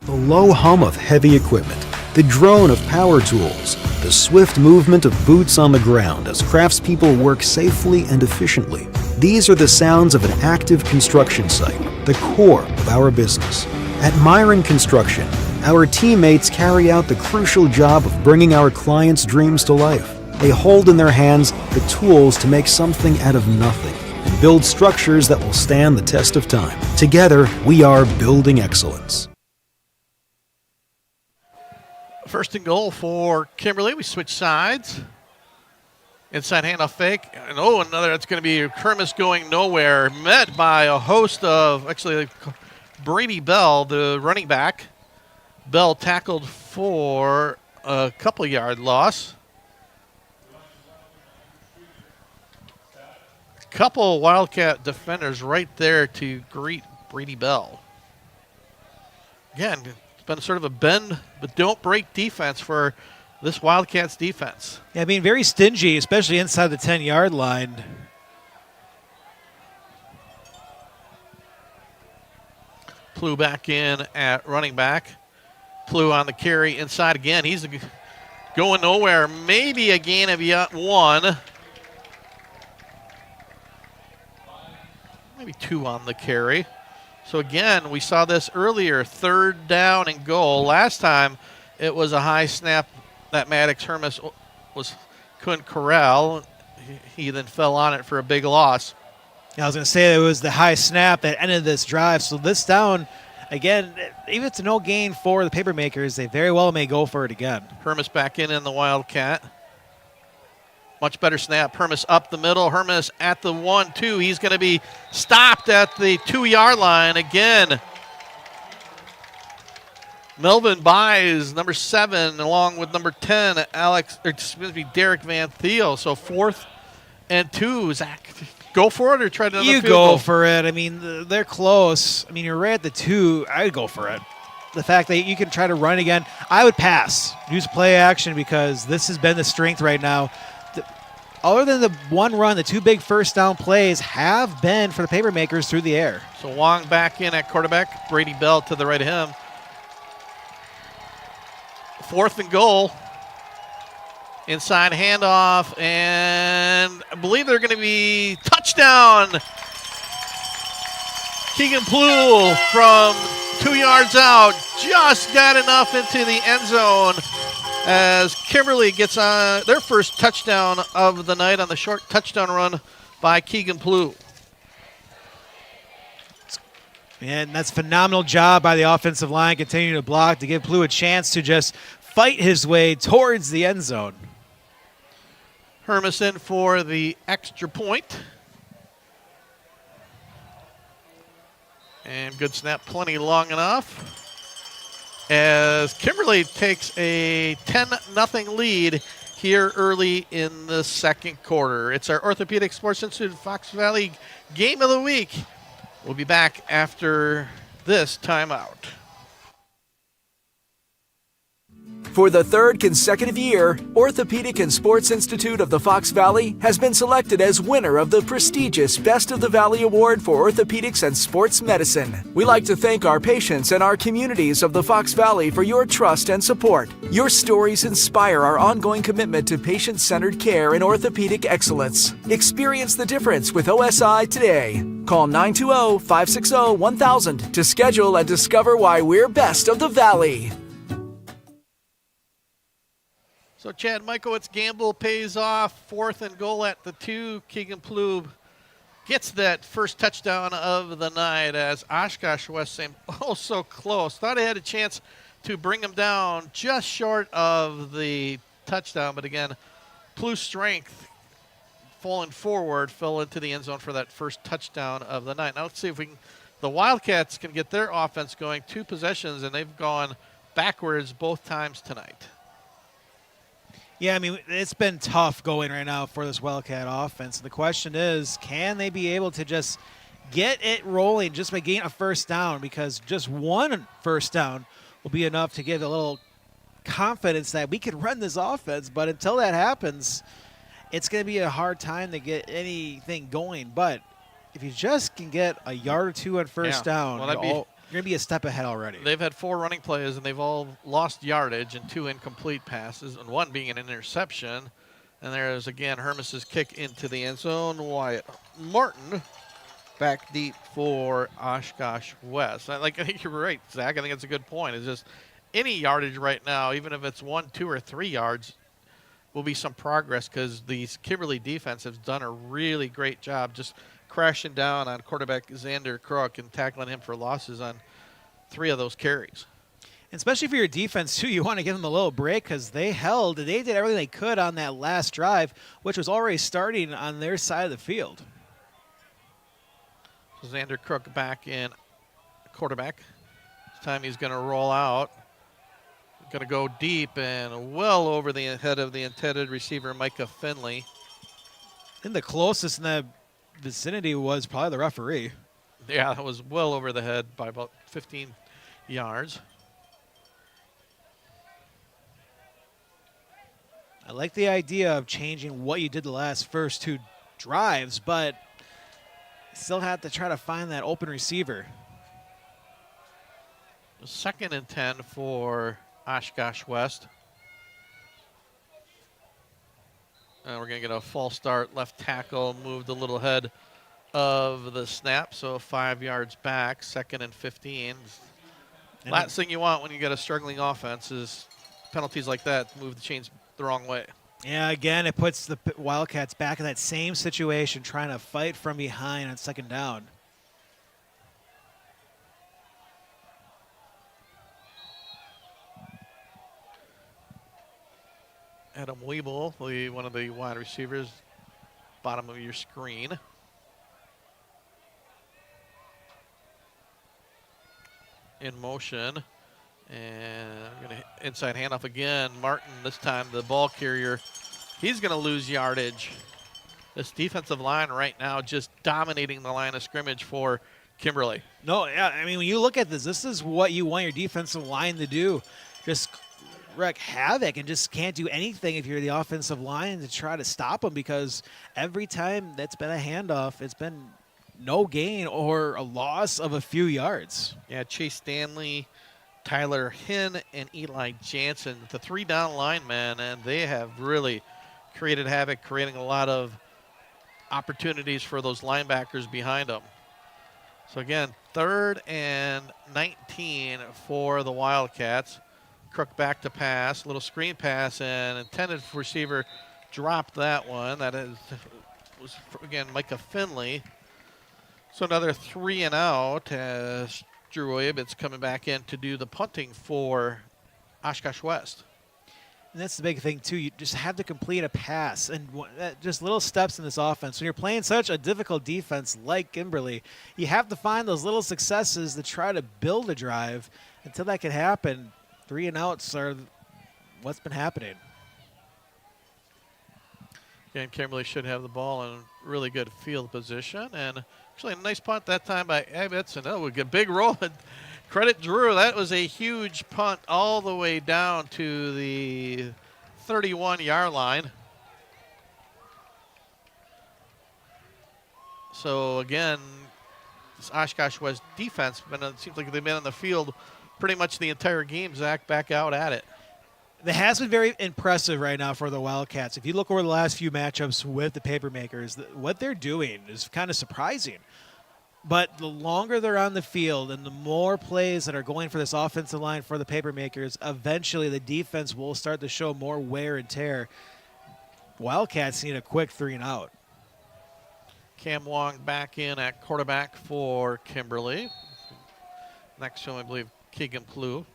The low hum of heavy equipment, the drone of power tools, the swift movement of boots on the ground as craftspeople work safely and efficiently. These are the sounds of an active construction site, the core of our business. At Myron Construction, our teammates carry out the crucial job of bringing our clients' dreams to life. They hold in their hands the tools to make something out of nothing and build structures that will stand the test of time. Together, we are building excellence. 1st and goal for Kimberly. We switch sides. Inside handoff fake. And another, that's going to be Kermis going nowhere. Met by a host of, actually, Brady Bell, the running back. Bell tackled for a couple yard loss. Couple Wildcat defenders right there to greet Brady Bell. Again, it's been sort of a bend but don't break defense for this Wildcats defense. Yeah, being very stingy, especially inside the 10-yard line. Plew back in at running back. Plew on the carry inside again. He's going nowhere. Maybe a gain of 1. Maybe 2 on the carry. So again, we saw this earlier, 3rd down and goal. Last time it was a high snap that Maddox Hermes was couldn't corral. He then fell on it for a big loss. I was going to say it was the high snap that ended this drive. So this down, again, even if it's no gain for the Papermakers, they very well may go for it again. Hermes back in the Wildcat. Much better snap. Hermes up the middle. Hermes at the 1-2. He's going to be stopped at the 2-yard line again. Melvin Buys, number 7, along with number 10, Derek Van Theo. So 4th and 2. Zach, go for it or try another field goal? You go for it. I mean, they're close. I mean, you're right at the 2. I'd go for it. The fact that you can try to run again, I would pass. Use play action because this has been the strength right now. Other than the one run, the 2 big first down plays have been for the Papermakers through the air. So Wong back in at quarterback. Brady Bell to the right of him. 4th and goal. Inside handoff, and I believe they're going to be touchdown. Keegan Plue from 2 yards out just got enough into the end zone as Kimberly gets on their first touchdown of the night on the short touchdown run by Keegan Plue. And that's a phenomenal job by the offensive line, continuing to block to give Plue a chance to just fight his way towards the end zone. Hermes in for the extra point. And good snap, plenty long enough. As Kimberly takes a 10-0 lead here early in the second quarter. It's our Orthopedic Sports Institute Fox Valley Game of the Week. We'll be back after this timeout. For the 3rd consecutive year, Orthopedic and Sports Institute of the Fox Valley has been selected as winner of the prestigious Best of the Valley Award for Orthopedics and Sports Medicine. We like to thank our patients and our communities of the Fox Valley for your trust and support. Your stories inspire our ongoing commitment to patient-centered care and orthopedic excellence. Experience the difference with OSI today. Call 920-560-1000 to schedule and discover why we're best of the Valley. So Chad Michael's gamble pays off. 4th and goal at the 2. Keegan Plue gets that first touchdown of the night as Oshkosh West seemed oh so close. Thought he had a chance to bring him down just short of the touchdown. But again, Plue's strength falling forward fell into the end zone for that first touchdown of the night. Now let's see if the Wildcats can get their offense going. 2 possessions, and they've gone backwards both times tonight. Yeah, I mean, it's been tough going right now for this Wildcat offense. The question is, can they be able to just get it rolling just by getting a first down? Because just one first down will be enough to give a little confidence that we can run this offense. But until that happens, it's going to be a hard time to get anything going. But if you just can get a yard or 2 on first down, you're going to be a step ahead already. They've had 4 running plays, and they've all lost yardage and 2 incomplete passes, and 1 being an interception. And there's, again, Hermes' kick into the end zone. Wyatt Martin back deep for Oshkosh West. I think you're right, Zach. I think that's a good point. It's just any yardage right now, even if it's 1, 2, or 3 yards, will be some progress because these Kimberly defense has done a really great job just crashing down on quarterback Xander Crook and tackling him for losses on 3 of those carries. And especially for your defense, too, you want to give them a little break because they did everything they could on that last drive, which was already starting on their side of the field. So Xander Crook back in quarterback. This time he's going to roll out. Going to go deep and well over the head of the intended receiver, Micah Finley. And the closest in the vicinity was probably the referee. Yeah, that was well over the head by about 15 yards. I like the idea of changing what you did the first 2 drives, but still have to try to find that open receiver. 2nd and 10 for Oshkosh West. And we're going to get a false start. Left tackle moved a little ahead of the snap, so 5 yards back. 2nd and 15. Last thing you want when you get a struggling offense is penalties like that move the chains the wrong way. Yeah, again, it puts the Wildcats back in that same situation, trying to fight from behind on second down. Adam Weeble, one of the wide receivers, bottom of your screen. In motion. And going to inside handoff again. Martin, this time the ball carrier, he's going to lose yardage. This defensive line right now just dominating the line of scrimmage for Kimberly. No, yeah, I mean, when you look at this is what you want your defensive line to do. Just wreak havoc and just can't do anything if you're the offensive line to try to stop them, because every time that's been a handoff, it's been no gain or a loss of a few yards. Yeah, Chase Stanley, Tyler Hinn, and Eli Jansen, the 3 down linemen, and they have really created havoc, creating a lot of opportunities for those linebackers behind them. So again, 3rd and 19 for the Wildcats. Crook back to pass, little screen pass, and intended receiver dropped that one. That was again Micah Finley. So another 3 and out as Drew Ibbets coming back in to do the punting for Oshkosh West. And that's the big thing, too. You just have to complete a pass. And just little steps in this offense. When you're playing such a difficult defense like Kimberly, you have to find those little successes to try to build a drive. Until that can happen, 3 and outs are what's been happening. Again, Kimberly should have the ball in really good field position. And actually a nice punt that time by Ibbets. And that was a big roll. Credit Drew. That was a huge punt all the way down to the 31-yard line. So again, this Oshkosh West defense, it seems like they've been on the field pretty much the entire game. Zach, back out at it. It has been very impressive right now for the Wildcats. If you look over the last few matchups with the Papermakers, what they're doing is kind of surprising. But the longer they're on the field and the more plays that are going for this offensive line for the Papermakers, eventually the defense will start to show more wear and tear. Wildcats need a quick 3 and out. Cam Wong back in at quarterback for Kimberly. Next to him, I believe, Keegan Plew.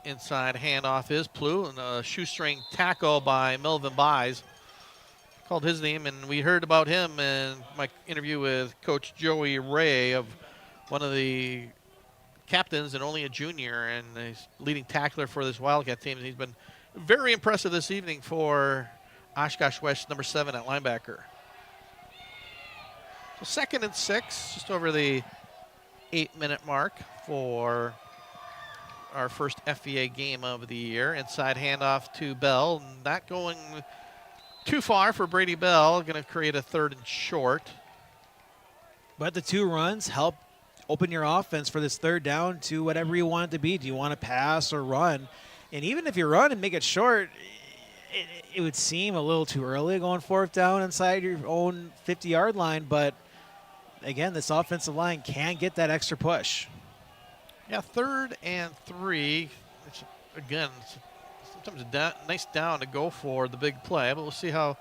Inside handoff is Plew, and a shoestring tackle by Melvin Buys. Called his name, and we heard about him in my interview with Coach Joey Ray, of one of the captains and only a junior, and he's leading tackler for this Wildcat team. And he's been very impressive this evening for Oshkosh West, number 7 at linebacker. So 2nd and 6, just over the 8-minute mark for our first FVA game of the year. Inside handoff to Bell, not going too far for Brady Bell, going to create a 3rd and short. But the 2 runs help open your offense for this 3rd down to whatever you want it to be. Do you want to pass or run? And even if you run and make it short, it would seem a little too early going 4th down inside your own 50-yard line. But, again, this offensive line can get that extra push. Yeah, 3rd and 3. It's, again, sometimes a nice down to go for the big play, but we'll see how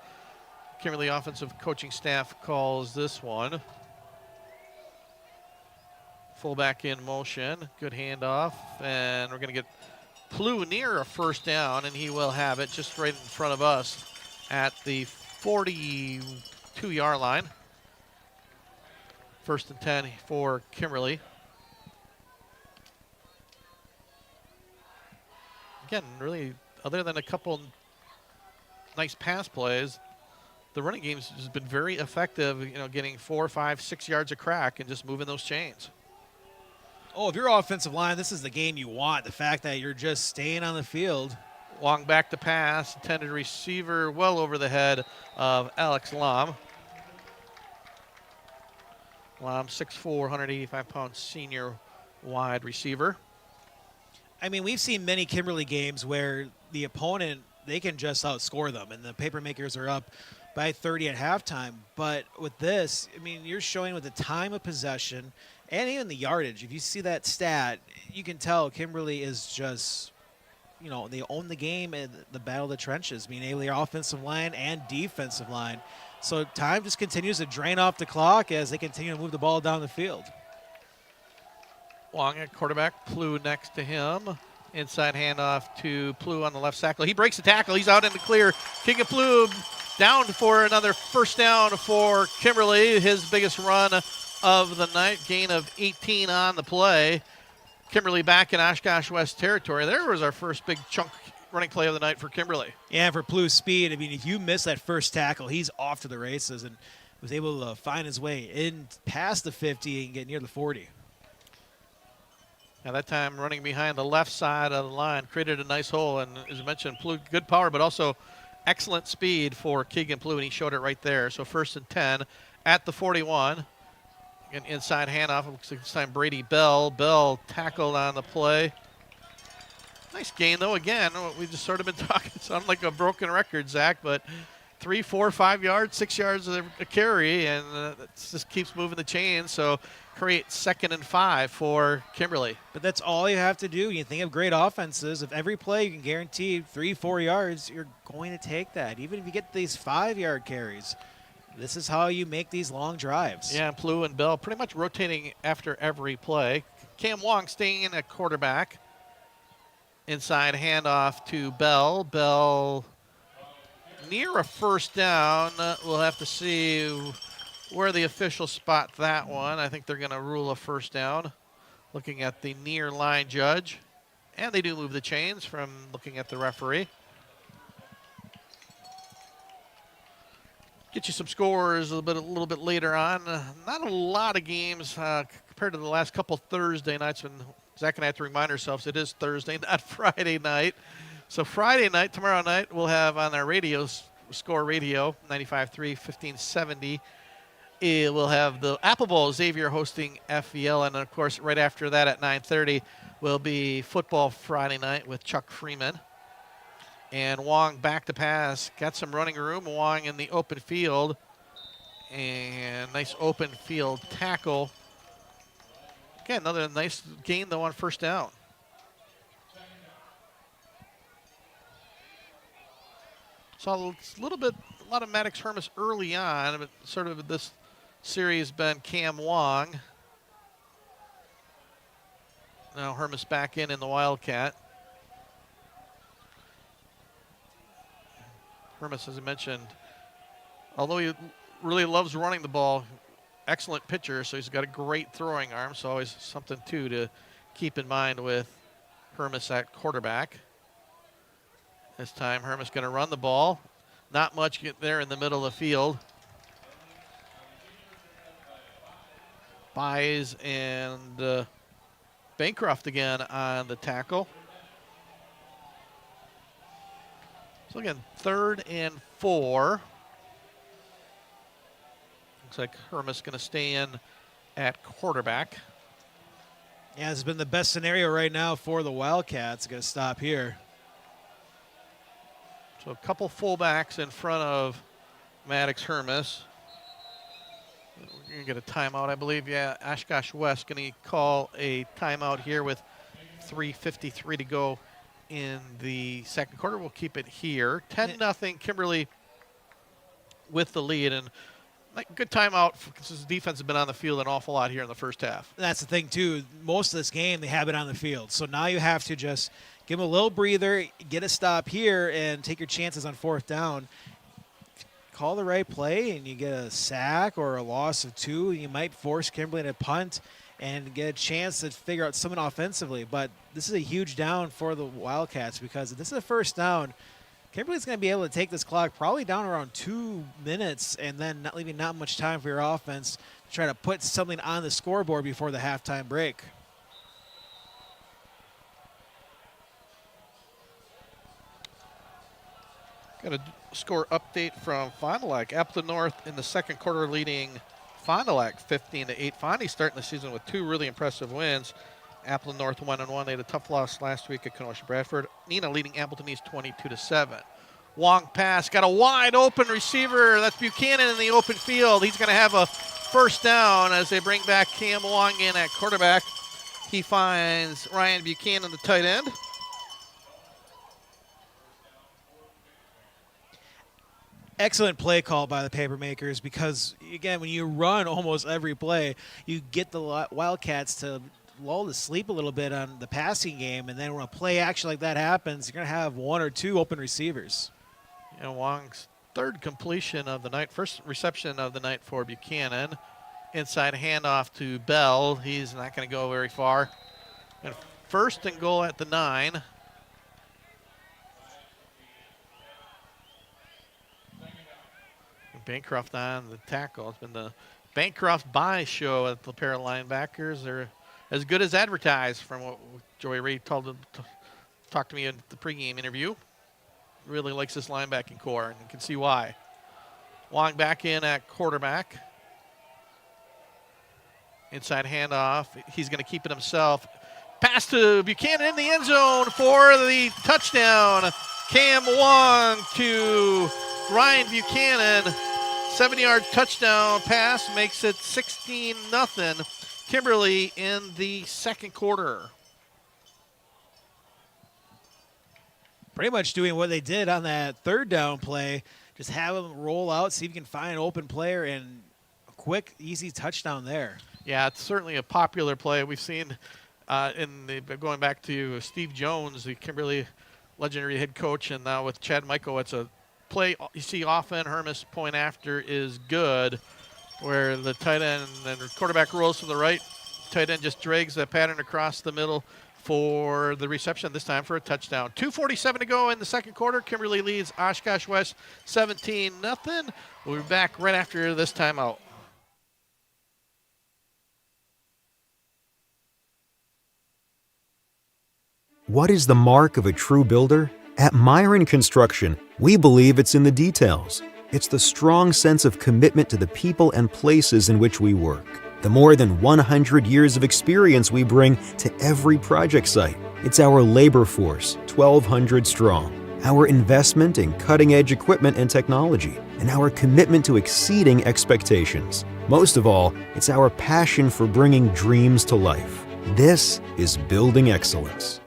Kimberly offensive coaching staff calls this one. Fullback in motion, good handoff, and we're going to get Plew near a 1st down, and he will have it just right in front of us at the 42-yard line. 1st and 10 for Kimberly. Again, really, other than a couple nice pass plays, the running game has been very effective, getting 4, 5, 6 yards a crack and just moving those chains. Oh, if you're offensive line, this is the game you want. The fact that you're just staying on the field. Long back to pass, intended receiver well over the head of Alex Lom. Lom, 6'4", 185-pound senior wide receiver. I mean, we've seen many Kimberly games where the opponent, they can just outscore them, and the Papermakers are up by 30 at halftime. But with this, I mean, you're showing with the time of possession and even the yardage. If you see that stat, you can tell Kimberly is just they own the game in the battle of the trenches, being able to their offensive line and defensive line. So time just continues to drain off the clock as they continue to move the ball down the field. Wong at quarterback, Plu next to him. Inside handoff to Plu on the left tackle. He breaks the tackle. He's out in the clear. Kicking Plu down for another first down for Kimberly. His biggest run of the night. Gain of 18 on the play. Kimberly back in Oshkosh West territory. There was our first big chunk running play of the night for Kimberly. Yeah, for Plu's speed, I mean, if you miss that first tackle, he's off to the races and was able to find his way in past the 50 and get near the 40. Now that time running behind the left side of the line, created a nice hole, and as I mentioned, Plu, good power, but also excellent speed for Keegan Plu, and he showed it right there. So 1st and 10 at the 41. An inside handoff. Looks like this time Brady Bell. Bell tackled on the play. Nice gain, though. Again, we just sort of been talking. It sounded like a broken record, Zach, but 3, 4, 5 yards, 6 yards of a carry, and it just keeps moving the chain. So create 2nd and 5 for Kimberly. But that's all you have to do. You think of great offenses. If every play you can guarantee 3, 4 yards, you're going to take that. Even if you get these 5-yard carries, this is how you make these long drives. Yeah, Plu and Bell pretty much rotating after every play. Cam Wong staying in at quarterback. Inside handoff to Bell. Bell near a first down. We'll have to see where the officials spot that one. I think they're going to rule a first down, looking at the near line judge. And they do move the chains from looking at the referee. Get you some scores a little bit later on. Not a lot of games compared to the last couple Thursday nights when Zach and I have to remind ourselves it is Thursday, not Friday night. So Friday night, tomorrow night, we'll have on our radio, Score Radio, 95.3, 1570. We'll have the Apple Bowl, Xavier hosting FVL. And, of course, right after that at 9:30 will be Football Friday night with Chuck Freeman. And Wong back to pass. Got some running room. Wong in the open field. And nice open field tackle. Again, another nice gain, though, on first down. So a lot of Maddox Hermes early on, but sort of this series been Cam Wong. Now Hermes back in the Wildcat. Hermes, as I mentioned, although he really loves running the ball, excellent pitcher, so he's got a great throwing arm, so always something, too, to keep in mind with Hermes at quarterback. This time, Hermes going to run the ball. Not much get there in the middle of the field. Buys and Bancroft again on the tackle. So again, 3rd and 4. Looks like Hermes going to stay in at quarterback. Yeah, this has been the best scenario right now for the Wildcats. Going to stop here. So a couple fullbacks in front of Maddox Hermes. We're going to get a timeout, I believe. Yeah, Oshkosh West going to call a timeout here with 3:53 to go in the second quarter. We'll keep it here. 10-0 Kimberly with the lead. And good timeout because this defense has been on the field an awful lot here in the first half. That's the thing, too. Most of this game, they have it on the field. So now you have to just give them a little breather, get a stop here, and take your chances on 4th down. Call the right play, and you get a sack or a loss of 2. You might force Kimberly to punt and get a chance to figure out something offensively. But this is a huge down for the Wildcats because if this is a first down, Kimberly's going to be able to take this clock probably down around 2 minutes and then not leaving not much time for your offense to try to put something on the scoreboard before the halftime break. Got a score update from Fond du Lac. Appleton North in the second quarter leading Fond du Lac 15-8. Fondy starting the season with 2 really impressive wins. Appleton North 1-1. They had a tough loss last week at Kenosha Bradford. Nina leading Appleton East 22-7. Wong pass. Got a wide open receiver. That's Buchanan in the open field. He's going to have a first down as they bring back Cam Wong in at quarterback. He finds Ryan Buchanan, the tight end. Excellent play call by the Papermakers because, again, when you run almost every play, you get the Wildcats to lull to sleep a little bit on the passing game, and then when a play action like that happens, you're going to have one or two open receivers. And Wong's third completion of the night, first reception of the night for Buchanan. Inside handoff to Bell. He's not going to go very far. And first and goal at the 9. Bancroft on the tackle. It's been the Bancroft buy show at the pair of linebackers. They're as good as advertised from what Joey Reed talked to me in the pregame interview. Really likes this linebacking core, and you can see why. Wong back in at quarterback. Inside handoff. He's going to keep it himself. Pass to Buchanan in the end zone for the touchdown. Cam Wong to Ryan Buchanan. 7-yard touchdown pass makes it 16-0. Kimberly in the second quarter. Pretty much doing what they did on that third down play. Just have them roll out, see if you can find an open player, and a quick, easy touchdown there. Yeah, it's certainly a popular play. We've seen going back to Steve Jones, the Kimberly legendary head coach, and now with Chad Michael, it's a play you see often. Hermes point after is good, where the tight end and the quarterback rolls to the right. Tight end just drags that pattern across the middle for the reception, this time for a touchdown. 2:47 to go in the second quarter. Kimberly leads Oshkosh West 17-0. We'll be back right after this timeout. What is the mark of a true builder? At Myron Construction, we believe it's in the details. It's the strong sense of commitment to the people and places in which we work. The more than 100 years of experience we bring to every project site. It's our labor force, 1,200 strong. Our investment in cutting-edge equipment and technology. And our commitment to exceeding expectations. Most of all, it's our passion for bringing dreams to life. This is building excellence.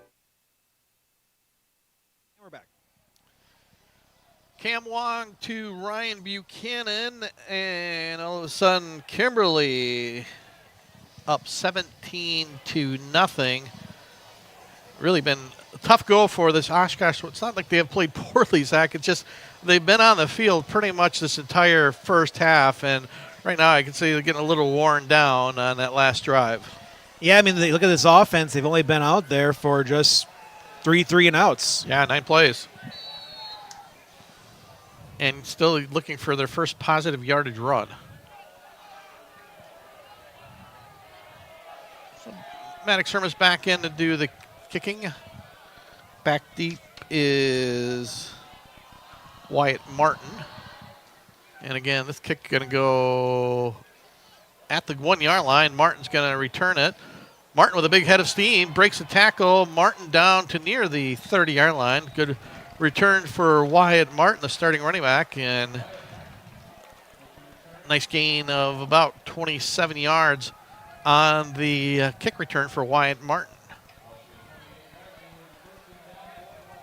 Cam Wong to Ryan Buchanan, and all of a sudden Kimberly up 17-0. Really been a tough go for this Oshkosh. It's not like they have played poorly, Zach. It's just they've been on the field pretty much this entire first half, and right now I can see they're getting a little worn down on that last drive. Yeah, I mean, look at this offense. They've only been out there for just 3 and outs. Yeah, 9 plays. And still looking for their first positive yardage run. So Maddox Hermes back in to do the kicking. Back deep is Wyatt Martin. And again, this kick going to go at the 1-yard line. Martin's going to return it. Martin with a big head of steam, breaks the tackle. Martin down to near the 30-yard line. Good return for Wyatt Martin, the starting running back, and nice gain of about 27 yards on the kick return for Wyatt Martin.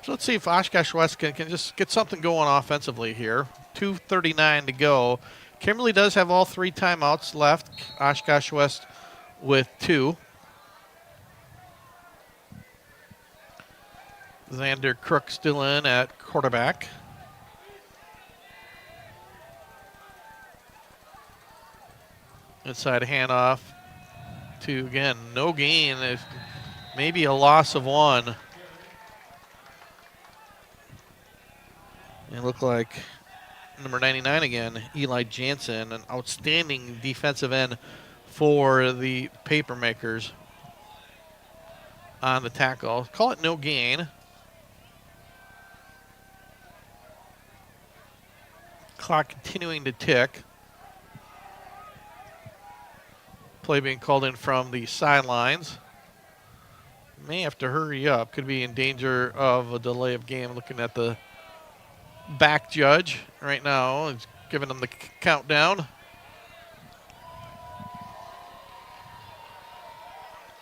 So let's see if Oshkosh West can just get something going offensively here. 2:39 to go. Kimberly does have all 3 timeouts left. Oshkosh West with 2. Xander Crook still in at quarterback. Inside handoff to, again, no gain. Maybe a loss of 1. It looked like number 99 again, Eli Jansen, an outstanding defensive end for the Papermakers on the tackle. Call it no gain. Clock continuing to tick. Play being called in from the sidelines. May have to hurry up. Could be in danger of a delay of game. Looking at the back judge right now. He's giving them the countdown.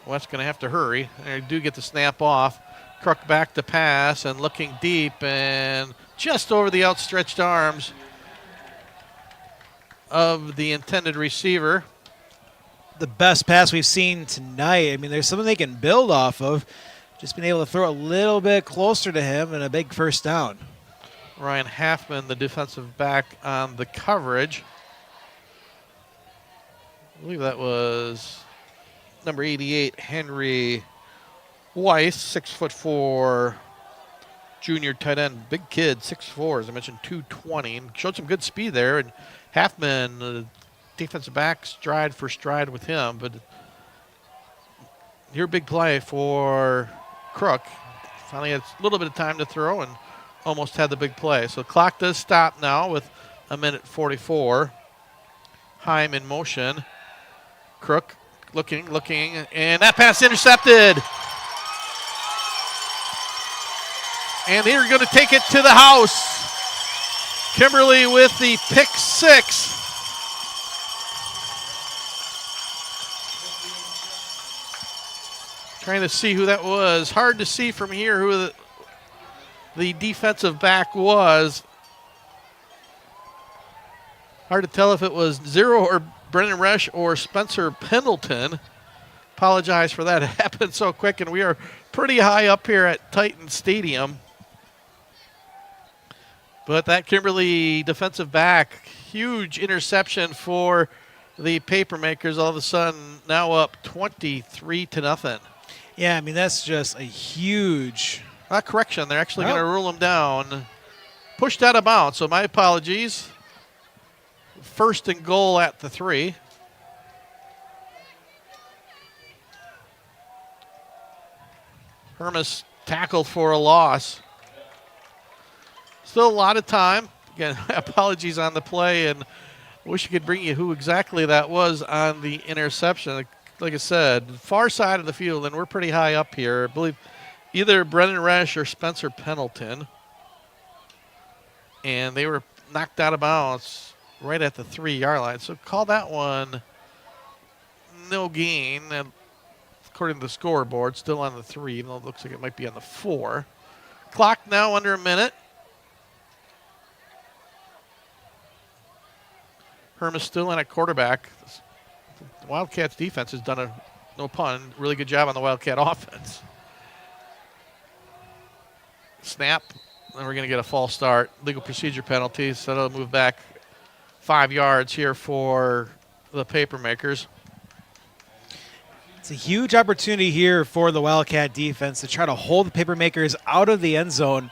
West's going to have to hurry. They do get the snap off. Crook back to pass and looking deep and just over the outstretched arms of the intended receiver. The best pass we've seen tonight. I mean, there's something they can build off of. Just being able to throw a little bit closer to him and a big first down. Ryan Halfman, the defensive back, on the coverage. I believe that was number 88, Henry Weiss, 6'4", junior tight end, big kid, 6'4", as I mentioned, 220, and showed some good speed there. And Halfman, defensive back, stride for stride with him. But here, big play for Crook. Finally had a little bit of time to throw and almost had the big play. So clock does stop now with 1:44. Heim in motion. Crook looking, and that pass intercepted. And they're going to take it to the house. Kimberly with the pick 6. Trying to see who that was. Hard to see from here who the defensive back was. Hard to tell if it was Zero or Brennan Resch or Spencer Pendleton. Apologize for that. It happened so quick, and we are pretty high up here at Titan Stadium. But that Kimberly defensive back, huge interception for the Papermakers. All of a sudden, now up 23-0. Yeah, I mean, that's just a huge... correction, they're actually going to rule him down. Pushed out of bounds, so my apologies. 1st and goal at the 3. Hermes tackled for a loss. Still a lot of time. Again, apologies on the play, and wish I could bring you who exactly that was on the interception. Like I said, far side of the field, and we're pretty high up here. I believe either Brennan Resch or Spencer Pendleton. And they were knocked out of bounds right at the 3-yard line. So call that one no gain. And according to the scoreboard, still on the 3, even though it looks like it might be on the 4. Clock now under a minute. Hermes still in at quarterback. The Wildcats defense has done a, no pun, really good job on the Wildcat offense. Snap, and we're going to get a false start. Legal procedure penalty, so it'll move back 5 yards here for the Papermakers. It's a huge opportunity here for the Wildcat defense to try to hold the Papermakers out of the end zone.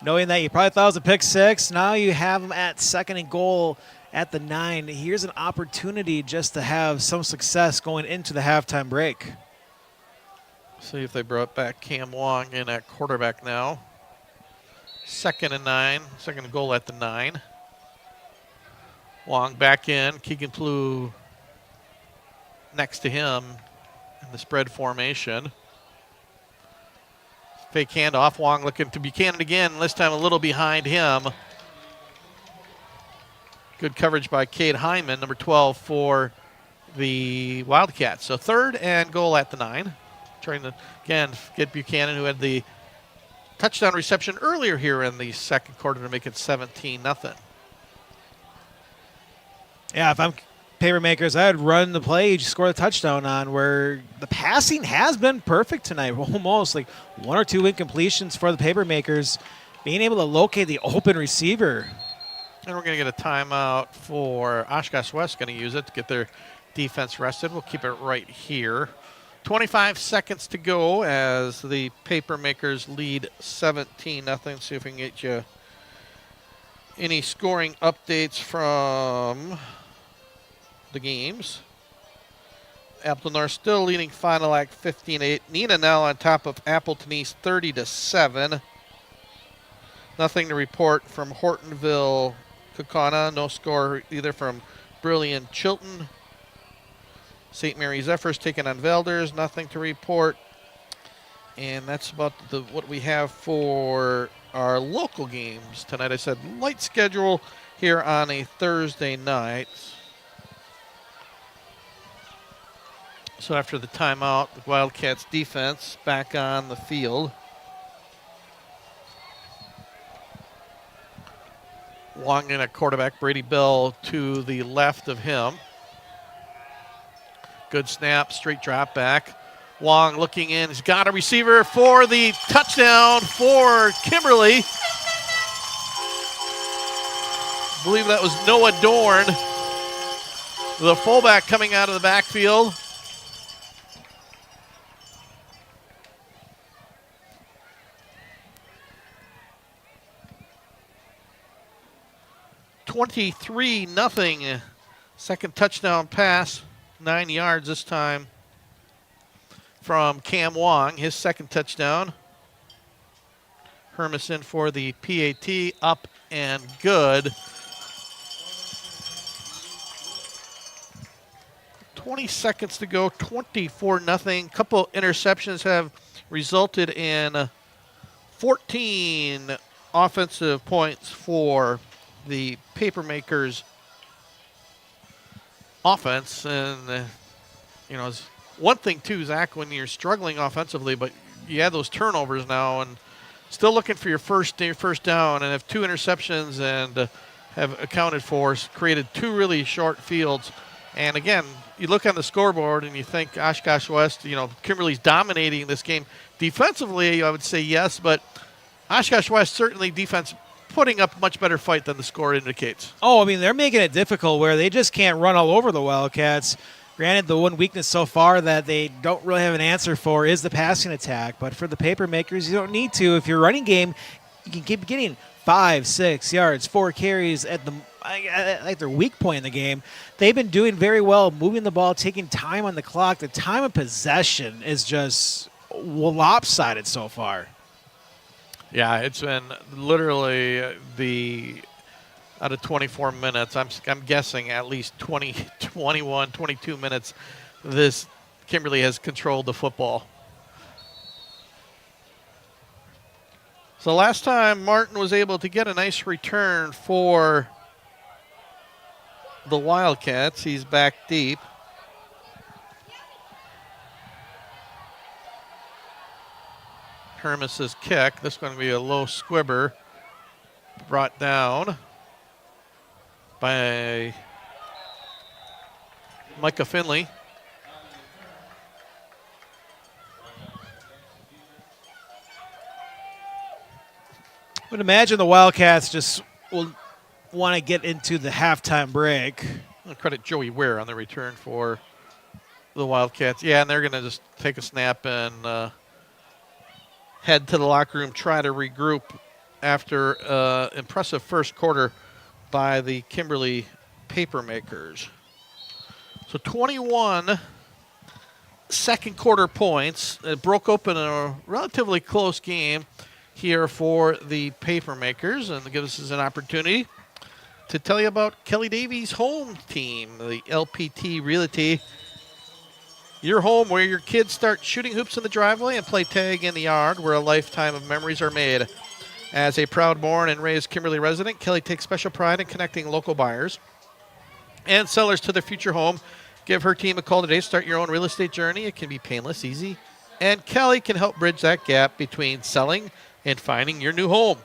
Knowing that you probably thought it was a pick 6, now you have them at 2nd and goal at the 9. Here's an opportunity just to have some success going into the halftime break. See if they brought back Cam Wong in at quarterback now. 2nd and 9, 2nd and goal at the 9. Wong back in, Keegan Plew next to him in the spread formation. Fake handoff, Wong looking to Buchanan again, this time a little behind him. Good coverage by Cade Hyman, number 12 for the Wildcats. So 3rd and goal at the 9. Trying to, again, get Buchanan, who had the touchdown reception earlier here in the 2nd quarter, to make it 17-0. Yeah, if I'm Papermakers, I'd run the play you just score a touchdown on, where the passing has been perfect tonight. Almost like 1 or 2 incompletions for the Papermakers, being able to locate the open receiver. And we're going to get a timeout for Oshkosh West, going to use it to get their defense rested. We'll keep it right here. 25 seconds to go as the Papermakers lead 17-0. See if we can get you any scoring updates from the games. Appleton North still leading Fond du Lac 15-8. Neenah now on top of Appleton East 30-7. Nothing to report from Hortonville, Kaukauna. No score either from Brilliant Chilton. St. Mary Zephyrs taking on Velders. Nothing to report. And that's about what we have for our local games tonight. I said light schedule here on a Thursday night. So after the timeout, the Wildcats defense back on the field. Wong in at quarterback, Brady Bell to the left of him. Good snap, straight drop back. Wong looking in, he's got a receiver for the touchdown for Kimberly. I believe that was Noah Dorn, the fullback coming out of the backfield. (23-0). Second touchdown pass, 9 yards this time from Cam Wong, his second touchdown. Hermison for the PAT, up and good. 20 seconds to go, 24-0. Couple interceptions have resulted in 14 offensive points for the Papermakers offense. And, it's one thing too, Zach, when you're struggling offensively, but you have those turnovers now and still looking for your first down, and have 2 interceptions and have accounted for, created 2 really short fields. And again, you look on the scoreboard and you think Oshkosh West, Kimberly's dominating this game. Defensively, I would say yes, but Oshkosh West certainly defense putting up a much better fight than the score indicates. Oh, I mean, they're making it difficult where they just can't run all over the Wildcats. Granted, the one weakness so far that they don't really have an answer for is the passing attack. But for the Papermakers, you don't need to. If your running game, you can keep getting 5, 6 yards, 4 carries at their weak point in the game. They've been doing very well, moving the ball, taking time on the clock. The time of possession is just lopsided so far. Yeah, it's been literally out of 24 minutes, I'm guessing at least 20, 21, 22 minutes, this Kimberly has controlled the football. So last time Martin was able to get a nice return for the Wildcats. He's back deep. Hermis's kick. This is going to be a low squibber. Brought down by Micah Finley. I would imagine the Wildcats just will want to get into the halftime break. I'll credit Joey Ware on the return for the Wildcats. Yeah, and they're going to just take a snap and head to the locker room, try to regroup after impressive first quarter by the Kimberly Papermakers. So 21 second quarter points. It broke open a relatively close game here for the Papermakers, and gives us an opportunity to tell you about Kelly Davies' home team, the LPT Realty. Your home where your kids start shooting hoops in the driveway and play tag in the yard, where a lifetime of memories are made. As a proud born and raised Kimberly resident, Kelly takes special pride in connecting local buyers and sellers to their future home. Give her team a call today. Start your own real estate journey. It can be painless, easy, and Kelly can help bridge that gap between selling and finding your new home.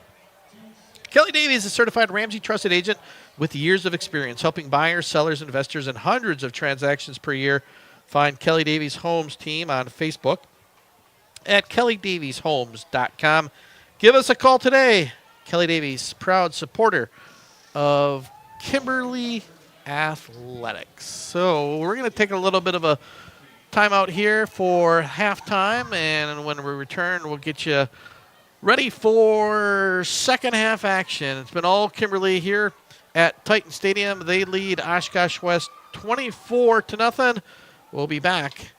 Kelly Davies is a certified Ramsey trusted agent with years of experience helping buyers, sellers, investors, and hundreds of transactions per year. Find Kelly Davies Homes team on Facebook at kellydavieshomes.com. Give us a call today. Kelly Davies, proud supporter of Kimberly Athletics. So we're going to take a little bit of a timeout here for halftime, and when we return, we'll get you ready for second half action. It's been all Kimberly here at Titan Stadium. They lead Oshkosh West 24-0. We'll be back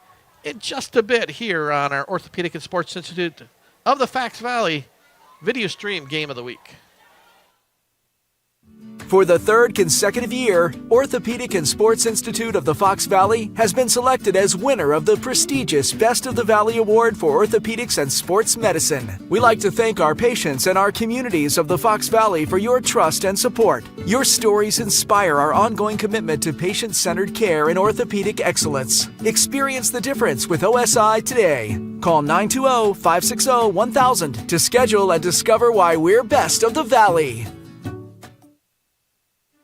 in just a bit here on our Orthopedic and Sports Institute of the Fox Valley video stream game of the week. For the third consecutive year, Orthopedic and Sports Institute of the Fox Valley has been selected as winner of the prestigious Best of the Valley Award for Orthopedics and Sports Medicine. We like to thank our patients and our communities of the Fox Valley for your trust and support. Your stories inspire our ongoing commitment to patient-centered care and orthopedic excellence. Experience the difference with OSI today. Call 920-560-1000 to schedule and discover why we're best of the Valley.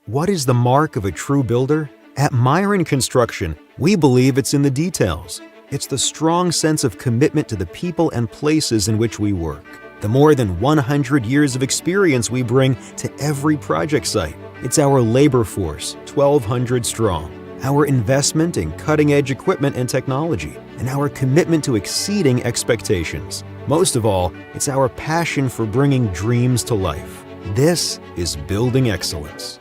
What is the mark of a true builder? At Myron Construction, we believe it's in the details. It's the strong sense of commitment to the people and places in which we work. The more than 100 years of experience we bring to every project site. It's our labor force, 1,200 strong. Our investment in cutting-edge equipment and technology, and our commitment to exceeding expectations. Most of all, it's our passion for bringing dreams to life. This is building excellence.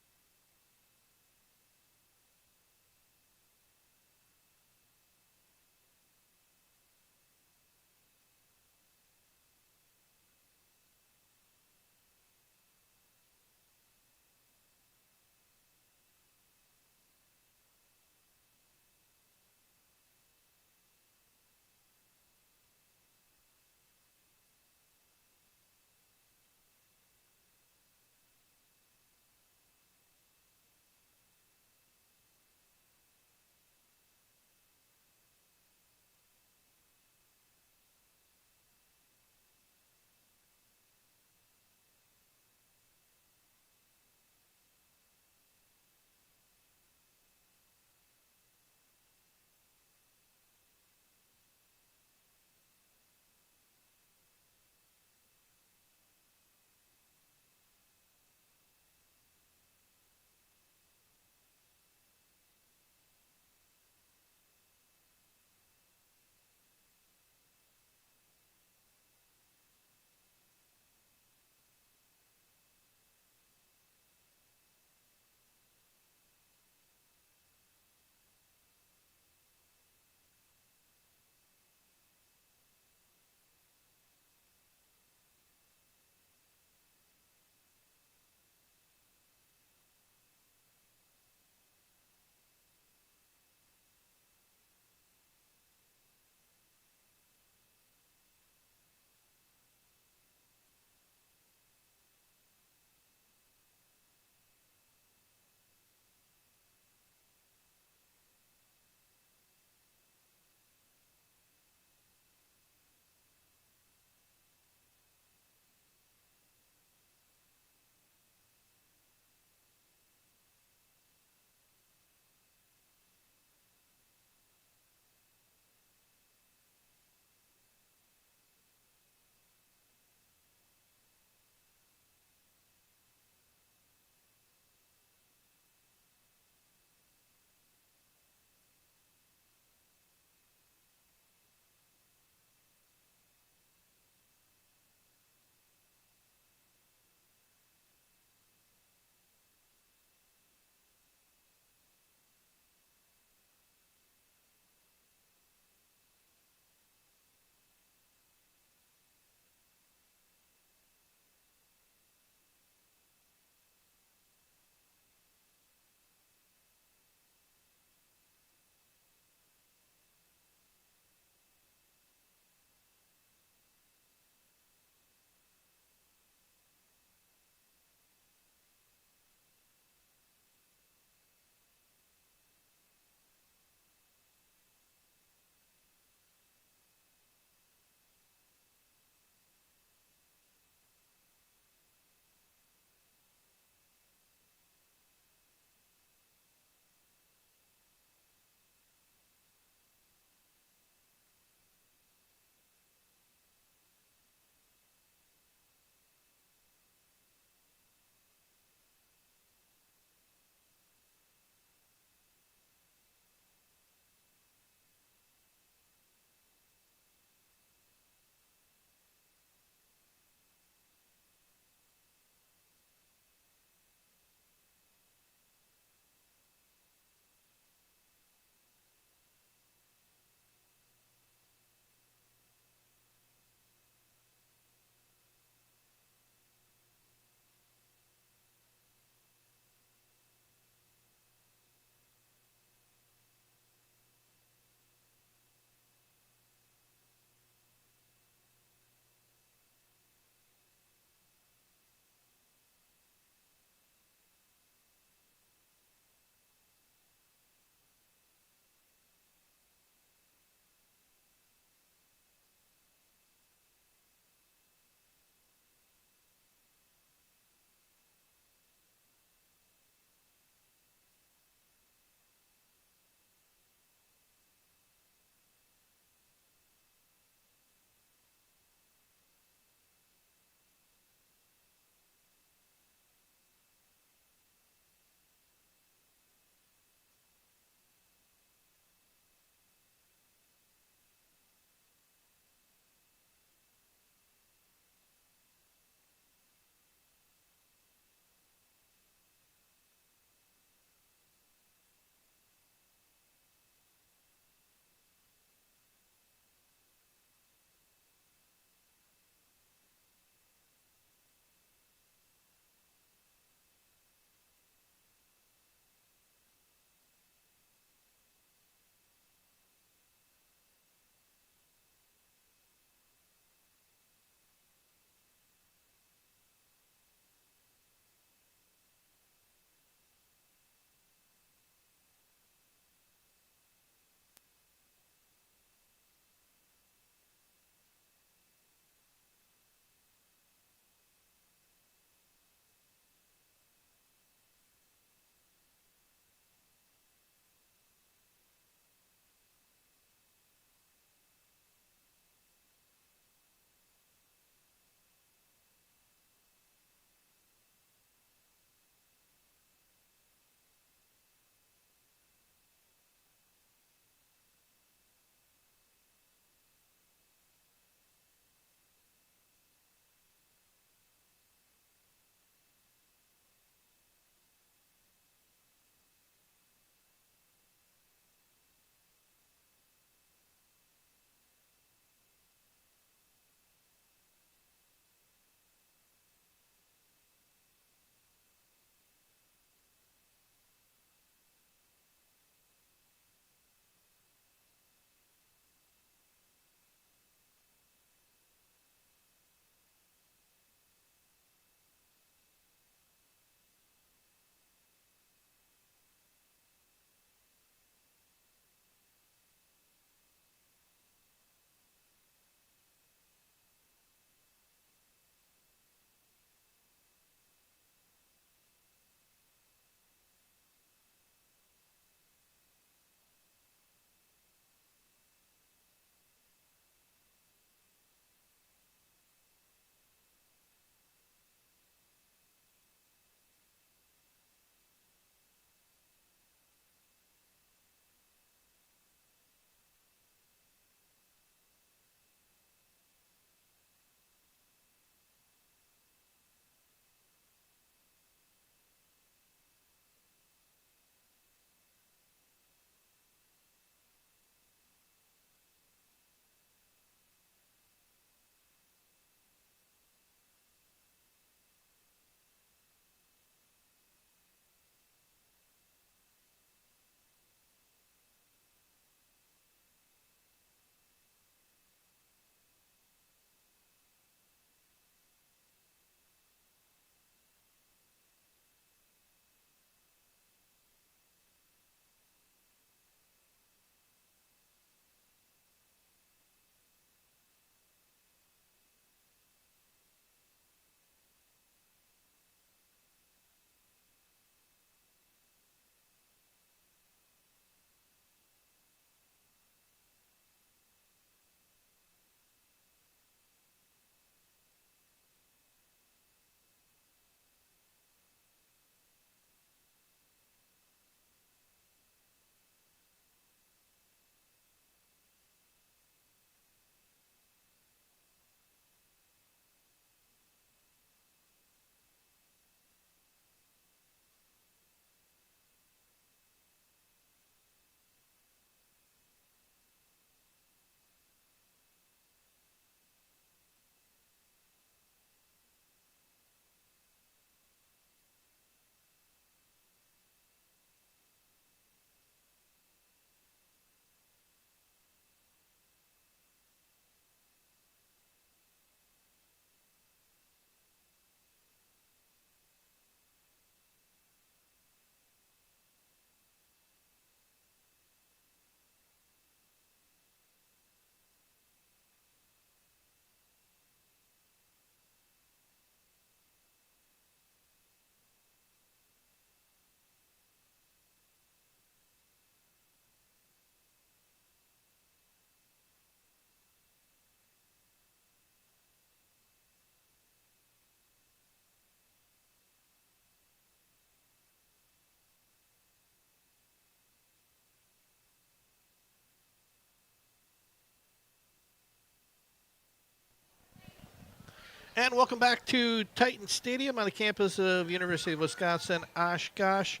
And welcome back to Titan Stadium on the campus of University of Wisconsin, Oshkosh.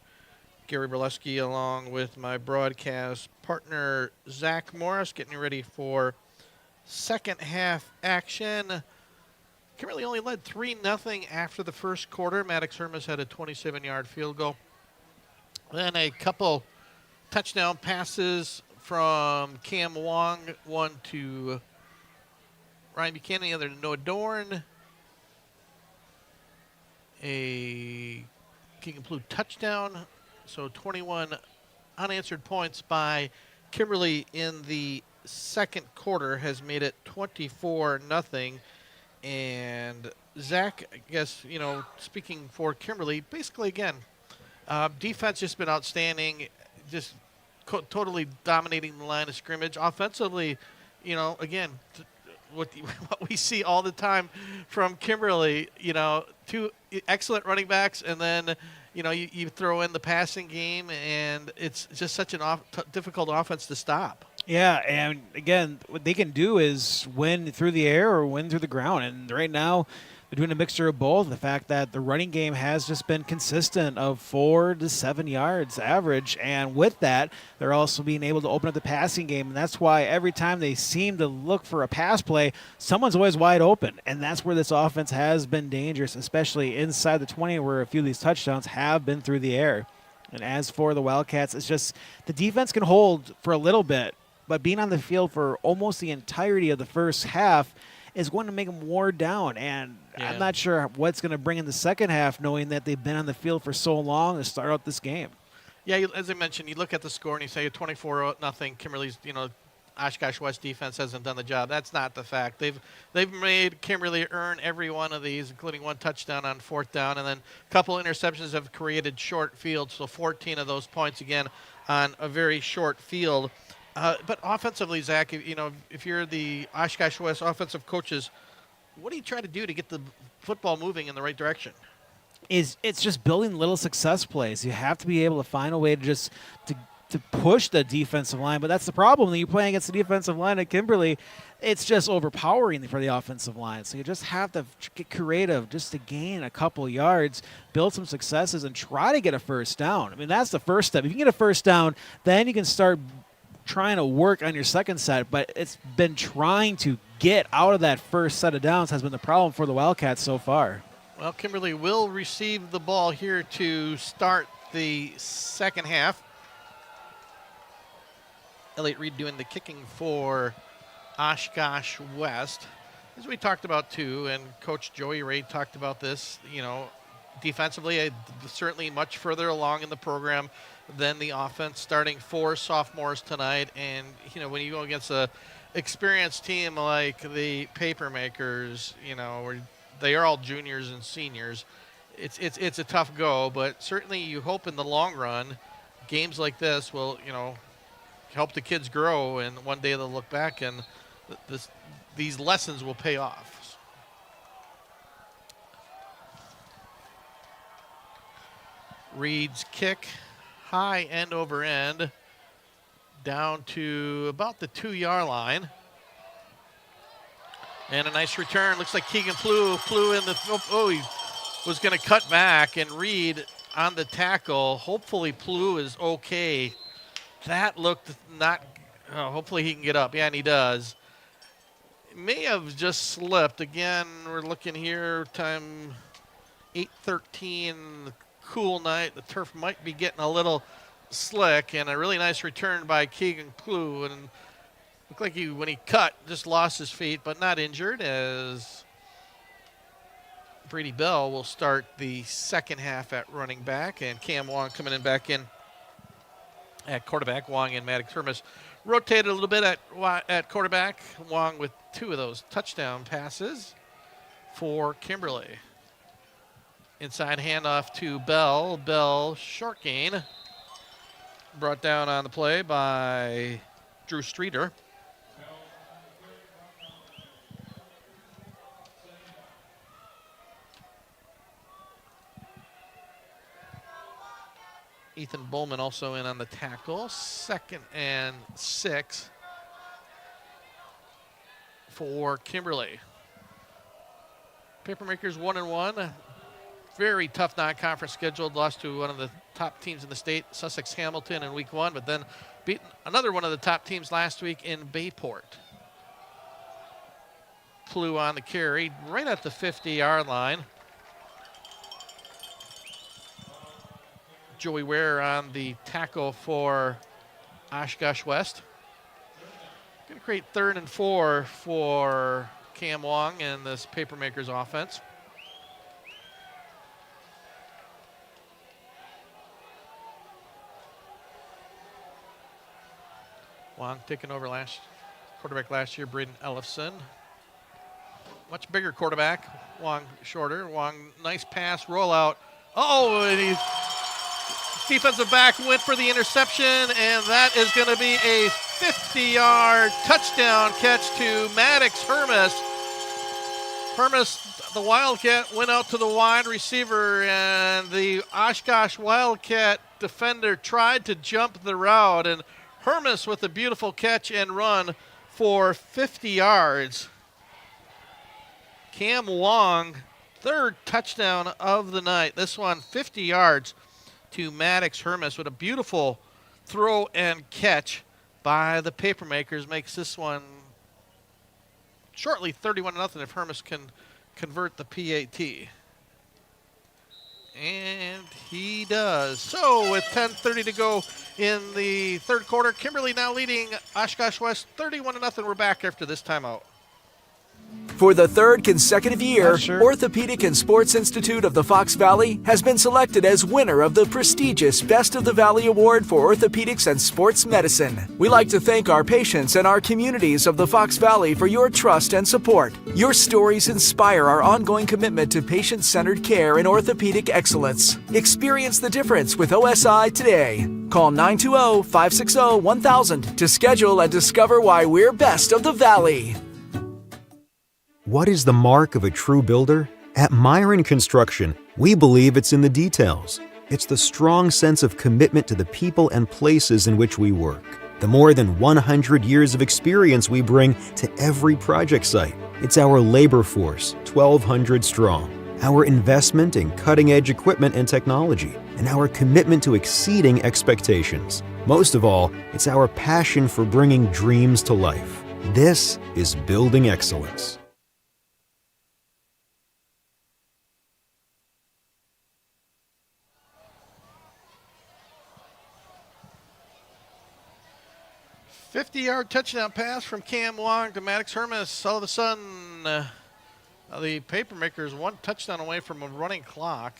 Gary Berleski along with my broadcast partner, Zach Morris, getting ready for second half action. Kimberly only led 3-0 after the first quarter. Maddox Hermes had a 27-yard field goal. Then a couple touchdown passes from Cam Wong, one to Ryan Buchanan, the other to Noah Dorn. A King and Blue touchdown. So 21 unanswered points by Kimberly in the second quarter has made it 24-0. And Zach, I guess, speaking for Kimberly, basically again, defense just been outstanding, just totally dominating the line of scrimmage. Offensively, again, what we see all the time from Kimberly, two excellent running backs, and then you throw in the passing game, and it's just such an difficult offense to stop. Yeah, and again, what they can do is win through the air or win through the ground. And right now, they're doing a mixture of both. The fact that the running game has just been consistent of 4 to 7 yards average. And with that, they're also being able to open up the passing game. And that's why every time they seem to look for a pass play, someone's always wide open. And that's where this offense has been dangerous, especially inside the 20, where a few of these touchdowns have been through the air. And as for the Wildcats, it's just the defense can hold for a little bit, but being on the field for almost the entirety of the first half is going to make them wore down. And I'm not sure what's going to bring in the second half, knowing that they've been on the field for so long to start out this game. Yeah, as I mentioned, you look at the score and you say 24-0. Kimberly's, Oshkosh West defense hasn't done the job. That's not the fact. They've made Kimberly earn every one of these, including one touchdown on fourth down, and then a couple interceptions have created short fields. So 14 of those points again on a very short field. But offensively, Zach, if you're the Oshkosh West offensive coaches, what do you try to do to get the football moving in the right direction? It's just building little success plays. You have to be able to find a way to just to push the defensive line. But that's the problem. When you're playing against the defensive line at Kimberly, it's just overpowering for the offensive line. So you just have to get creative just to gain a couple yards, build some successes, and try to get a first down. I mean, that's the first step. If you can get a first down, then you can start trying to work on your second set, but it's been trying to get out of that first set of downs has been the problem for the Wildcats so far. Well, Kimberly will receive the ball here to start the second half. Elliot Reed doing the kicking for Oshkosh West. As we talked about too, and Coach Joey Ray talked about this, defensively, certainly much further along in the program than the offense, starting 4 sophomores tonight. And, when you go against a experienced team like the Papermakers, where they are all juniors and seniors, it's a tough go. But certainly you hope in the long run, games like this will, help the kids grow, and one day they'll look back and these lessons will pay off. Reed's kick, high end over end, down to about the 2-yard line. And a nice return. Looks like Keegan flew in the, he was going to cut back, and Reed on the tackle. Hopefully Plu is okay. That looked not, hopefully he can get up. Yeah, and he does. May have just slipped. Again, we're looking here, time 8:13, cool night. The turf might be getting a little slick, and a really nice return by Keegan Plu. And looked like when he cut, just lost his feet, but not injured, as Brady Bell will start the second half at running back, and Cam Wong coming in back in at quarterback. Wong and Maddox Hermes rotated a little bit at quarterback. Wong with 2 of those touchdown passes for Kimberly. Inside handoff to Bell. Bell, short gain. Brought down on the play by Drew Streeter. Ethan Bowman also in on the tackle. 2nd and 6 for Kimberly. Papermakers 1-1. Very tough non-conference schedule. Lost to one of the top teams in the state, Sussex Hamilton, in week 1, but then beat another one of the top teams last week in Bayport. Flew on the carry right at the 50-yard line. Joey Ware on the tackle for Oshkosh West. Going to create 3rd and 4 for Cam Wong and this Papermakers offense. Wong taking over quarterback last year, Braden Ellefson. Much bigger quarterback. Wong shorter. Wong, nice pass, rollout. Oh, and defensive back went for the interception, and that is going to be a 50-yard touchdown catch to Maddox Hermes. Hermes, the Wildcat, went out to the wide receiver, and the Oshkosh Wildcat defender tried to jump the route, and Hermes with a beautiful catch and run for 50 yards. Cam Wong, 3rd touchdown of the night. This one, 50 yards to Maddox Hermes with a beautiful throw and catch by the Papermakers. Makes this one shortly 31-0 if Hermes can convert the PAT. And he does. So with 10:30 to go in the 3rd quarter, Kimberly now leading Oshkosh West 31-0. We're back after this timeout. For the 3rd consecutive year, Sure. Orthopedic and Sports Institute of the Fox Valley has been selected as winner of the prestigious Best of the Valley Award for Orthopedics and Sports Medicine. We like to thank our patients and our communities of the Fox Valley for your trust and support. Your stories inspire our ongoing commitment to patient-centered care and orthopedic excellence. Experience the difference with OSI today. Call 920-560-1000 to schedule and discover why we're Best of the Valley. What is the mark of a true builder? At Myron Construction, we believe it's in the details. It's the strong sense of commitment to the people and places in which we work. The more than 100 years of experience we bring to every project site. It's our labor force, 1,200 strong. Our investment in cutting-edge equipment and technology. And our commitment to exceeding expectations. Most of all, it's our passion for bringing dreams to life. This is building excellence. $50-yard touchdown pass from Cam Wong to Maddox Hermes. All of a sudden, the Papermakers 1 touchdown away from a running clock.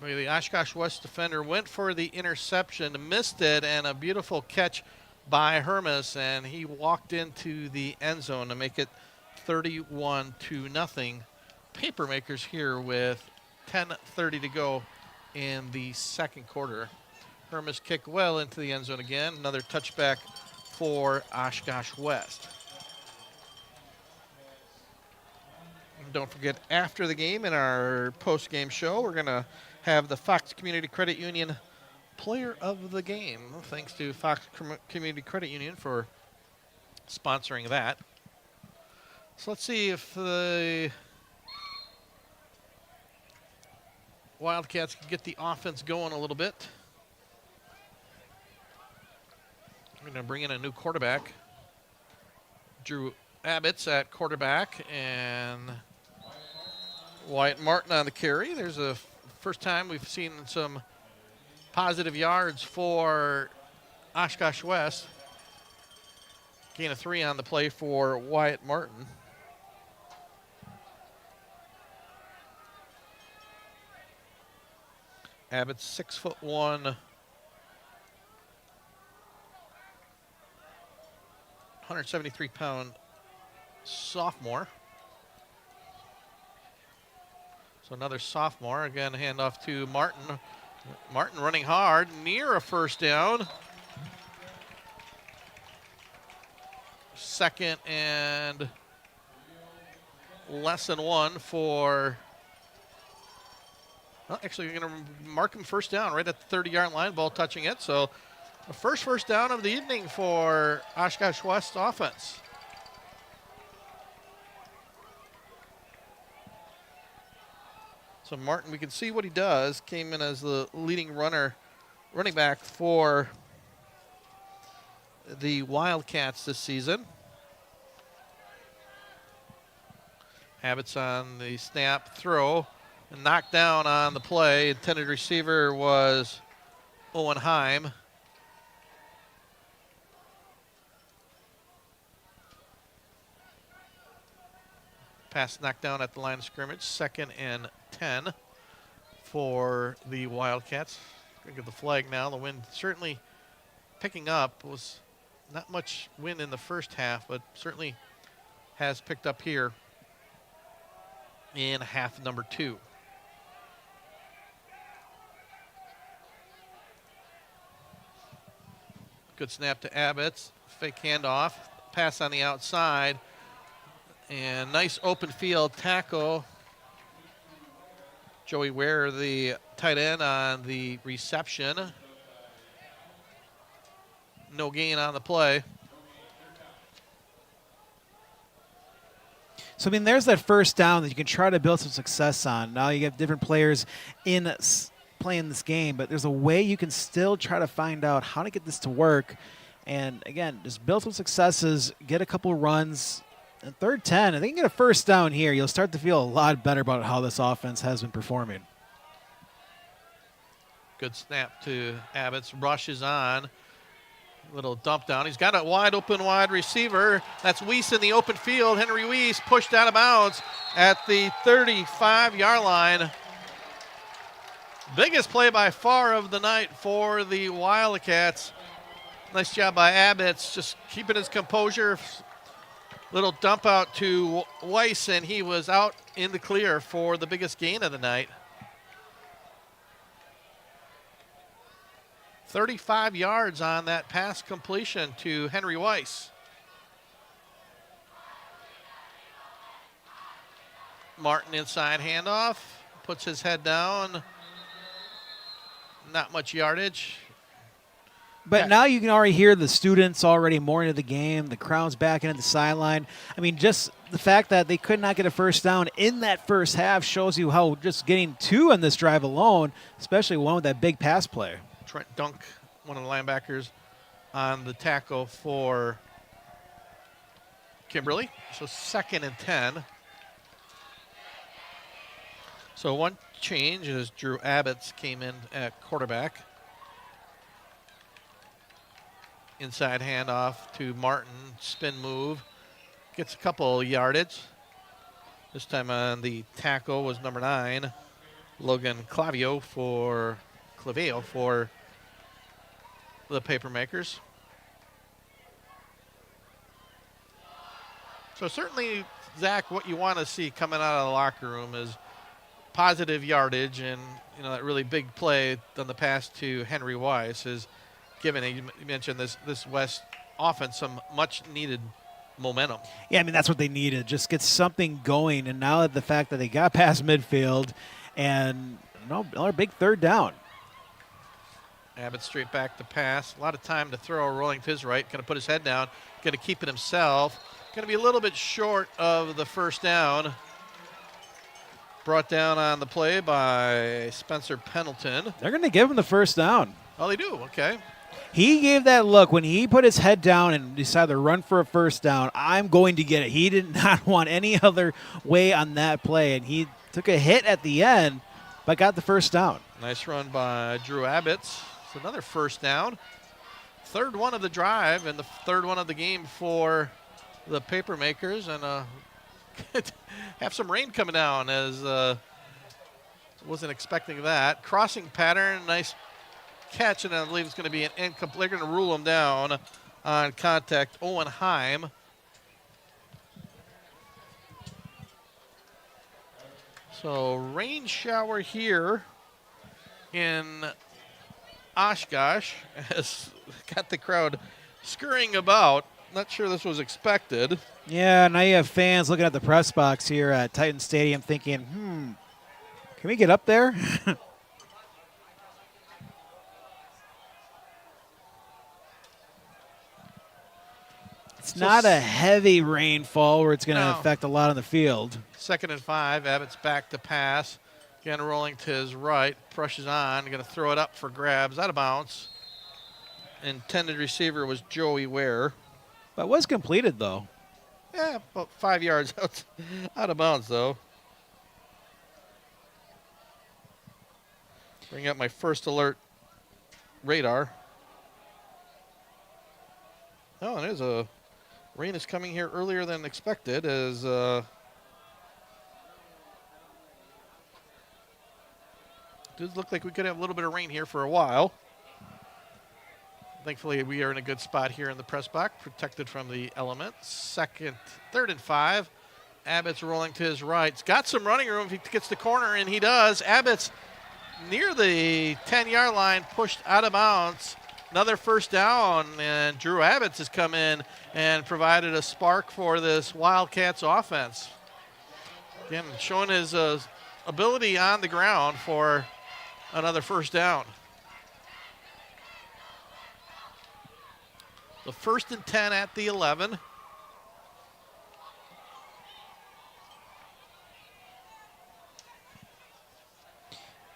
The Oshkosh West defender went for the interception, missed it, and a beautiful catch by Hermes, and he walked into the end zone to make it 31-0. Papermakers here with 10:30 to go in the 2nd quarter. Hermes kicked well into the end zone again. Another touchback for Oshkosh West. And don't forget, after the game in our post-game show, we're going to have the Fox Community Credit Union Player of the Game. Thanks to Fox Community Credit Union for sponsoring that. So let's see if the Wildcats can get the offense going a little bit. We're going to bring in a new quarterback. Drew Abbott's at quarterback, and Wyatt Martin on the carry. There's a first time we've seen some positive yards for Oshkosh West. Gain of 3 on the play for Wyatt Martin. Abbott's 6'1", 173-pound sophomore. So another sophomore. Again, handoff to Martin. Martin running hard, near a first down. 2nd and less than 1 for... Well, actually, we're going to mark him first down right at the 30-yard line, ball touching it. So the first down of the evening for Oshkosh West offense. So Martin, we can see what he does. Came in as the leading running back for the Wildcats this season. Abbott's on the snap, throw, and knocked down on the play. Intended receiver was Owen Heim. Pass knocked down at the line of scrimmage. 2nd and 10 for the Wildcats. Going to get the flag now. The wind certainly picking up. Was not much wind in the first half, but certainly has picked up here in half number 2. Good snap to Abbott. Fake handoff. Pass on the outside. And nice open field tackle. Joey Ware, the tight end, on the reception. No gain on the play. So, I mean, there's that first down that you can try to build some success on. Now you get different players playing this game, but there's a way you can still try to find out how to get this to work. And, again, just build some successes, get a couple runs. And 3rd 10, I think you get a first down here, you'll start to feel a lot better about how this offense has been performing. Good snap to Abbott's. Rushes on. Little dump down. He's got a wide receiver. That's Weiss in the open field. Henry Weiss pushed out of bounds at the 35-yard line. Biggest play by far of the night for the Wildcats. Nice job by Abbott's, just keeping his composure. Little dump out to Weiss, and he was out in the clear for the biggest gain of the night. 35 yards on that pass completion to Henry Weiss. Martin inside handoff, puts his head down. Not much yardage. But now you can already hear the students already more into the game. The crowd's backing at the sideline. I mean, just the fact that they could not get a first down in that first half shows you how just getting 2 on this drive alone, especially one with that big pass play. Trent Dunk, one of the linebackers, on the tackle for Kimberly. So 2nd and 10. So one change is Drew Abbott's came in at quarterback. Inside handoff to Martin, spin move, gets a couple yardage. This time on the tackle was number 9, Logan Clavio for the Papermakers. So certainly, Zach, what you want to see coming out of the locker room is positive yardage, and that really big play on the pass to Henry Weiss is given. You mentioned this West offense some much needed momentum. Yeah, I mean, that's what they needed. Just get something going. And now the fact that they got past midfield and another big 3rd down. Abbott straight back to pass. A lot of time to throw, rolling to his right. Going to put his head down. Going to keep it himself. Going to be a little bit short of the first down. Brought down on the play by Spencer Pendleton. They're going to give him the first down. Oh, they do? Okay. He gave that look when he put his head down and decided to run for a first down. I'm going to get it. He did not want any other way on that play, and he took a hit at the end, but got the first down. Nice run by Drew Abbott. It's another first down. 3rd one of the drive and the 3rd one of the game for the Papermakers, and have some rain coming down, as wasn't expecting that. Crossing pattern, nice catch, and I believe it's going to be an incomplete. They're going to rule him down on contact. Owen Heim. So rain shower here in Oshkosh has got the crowd scurrying about. Not sure this was expected. Yeah, now you have fans looking at the press box here at Titan Stadium thinking, can we get up there? It's not a heavy rainfall where it's going to affect a lot on the field. 2nd and 5. Abbott's back to pass. Again, rolling to his right, brushes on, going to throw it up for grabs, out of bounds. Intended receiver was Joey Ware. But was completed, though. Yeah, about 5 yards out of bounds, though. Bring up my first alert radar. Oh, there's a rain is coming here earlier than expected as does look like we could have a little bit of rain here for a while. Thankfully, we are in a good spot here in the press box, protected from the elements. Third and 5. Abbott's rolling to his right. He's got some running room if he gets the corner, and he does. Abbott's near the 10-yard line, pushed out of bounds. Another first down, and Drew Abbott's has come in and provided a spark for this Wildcats offense. Again, showing his ability on the ground for another first down. The 1st and 10 at the 11.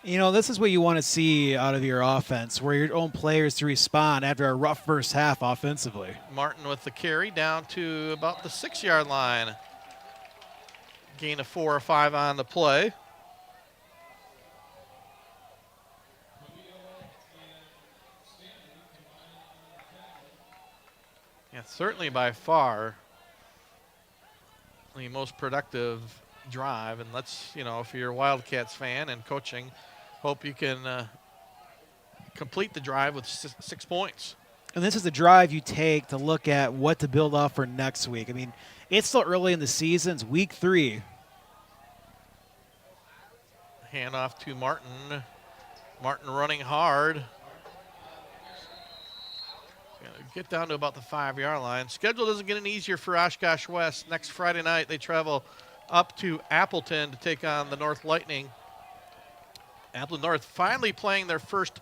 You know, this is what you want to see out of your offense, where your own players to respond after a rough first half offensively. Martin with the carry down to about the 6-yard line. Gain of 4 or 5 on the play. Yeah, certainly by far the most productive drive. And let's, if you're a Wildcats fan and coaching, hope you can complete the drive with 6 points. And this is the drive you take to look at what to build off for next week. I mean, it's still early in the season. It's week 3. Handoff to Martin. Martin running hard. Get down to about the 5-yard line. Schedule doesn't get any easier for Oshkosh West. Next Friday night, they travel up to Appleton to take on the North Lightning. Appleton North finally playing their first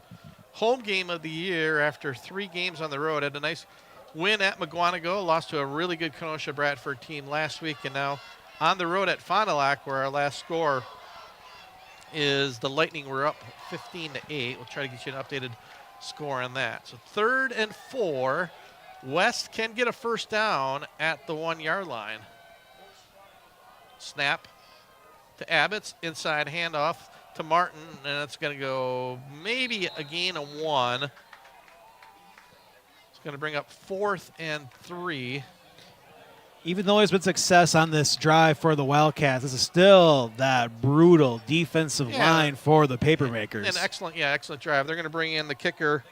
home game of the year after 3 games on the road. Had a nice win at McGuanago, lost to a really good Kenosha Bradford team last week, and now on the road at Fond du Lac, where our last score is the Lightning were up 15-8. We'll try to get you an updated score on that. So 3rd and 4. West can get a first down at the 1-yard line. Snap to Abbott's inside handoff to Martin, and it's going to go maybe a gain of 1. It's going to bring up 4th and 3. Even though there's been success on this drive for the Wildcats, this is still that brutal defensive line for the Papermakers. An excellent drive. They're going to bring in the kicker,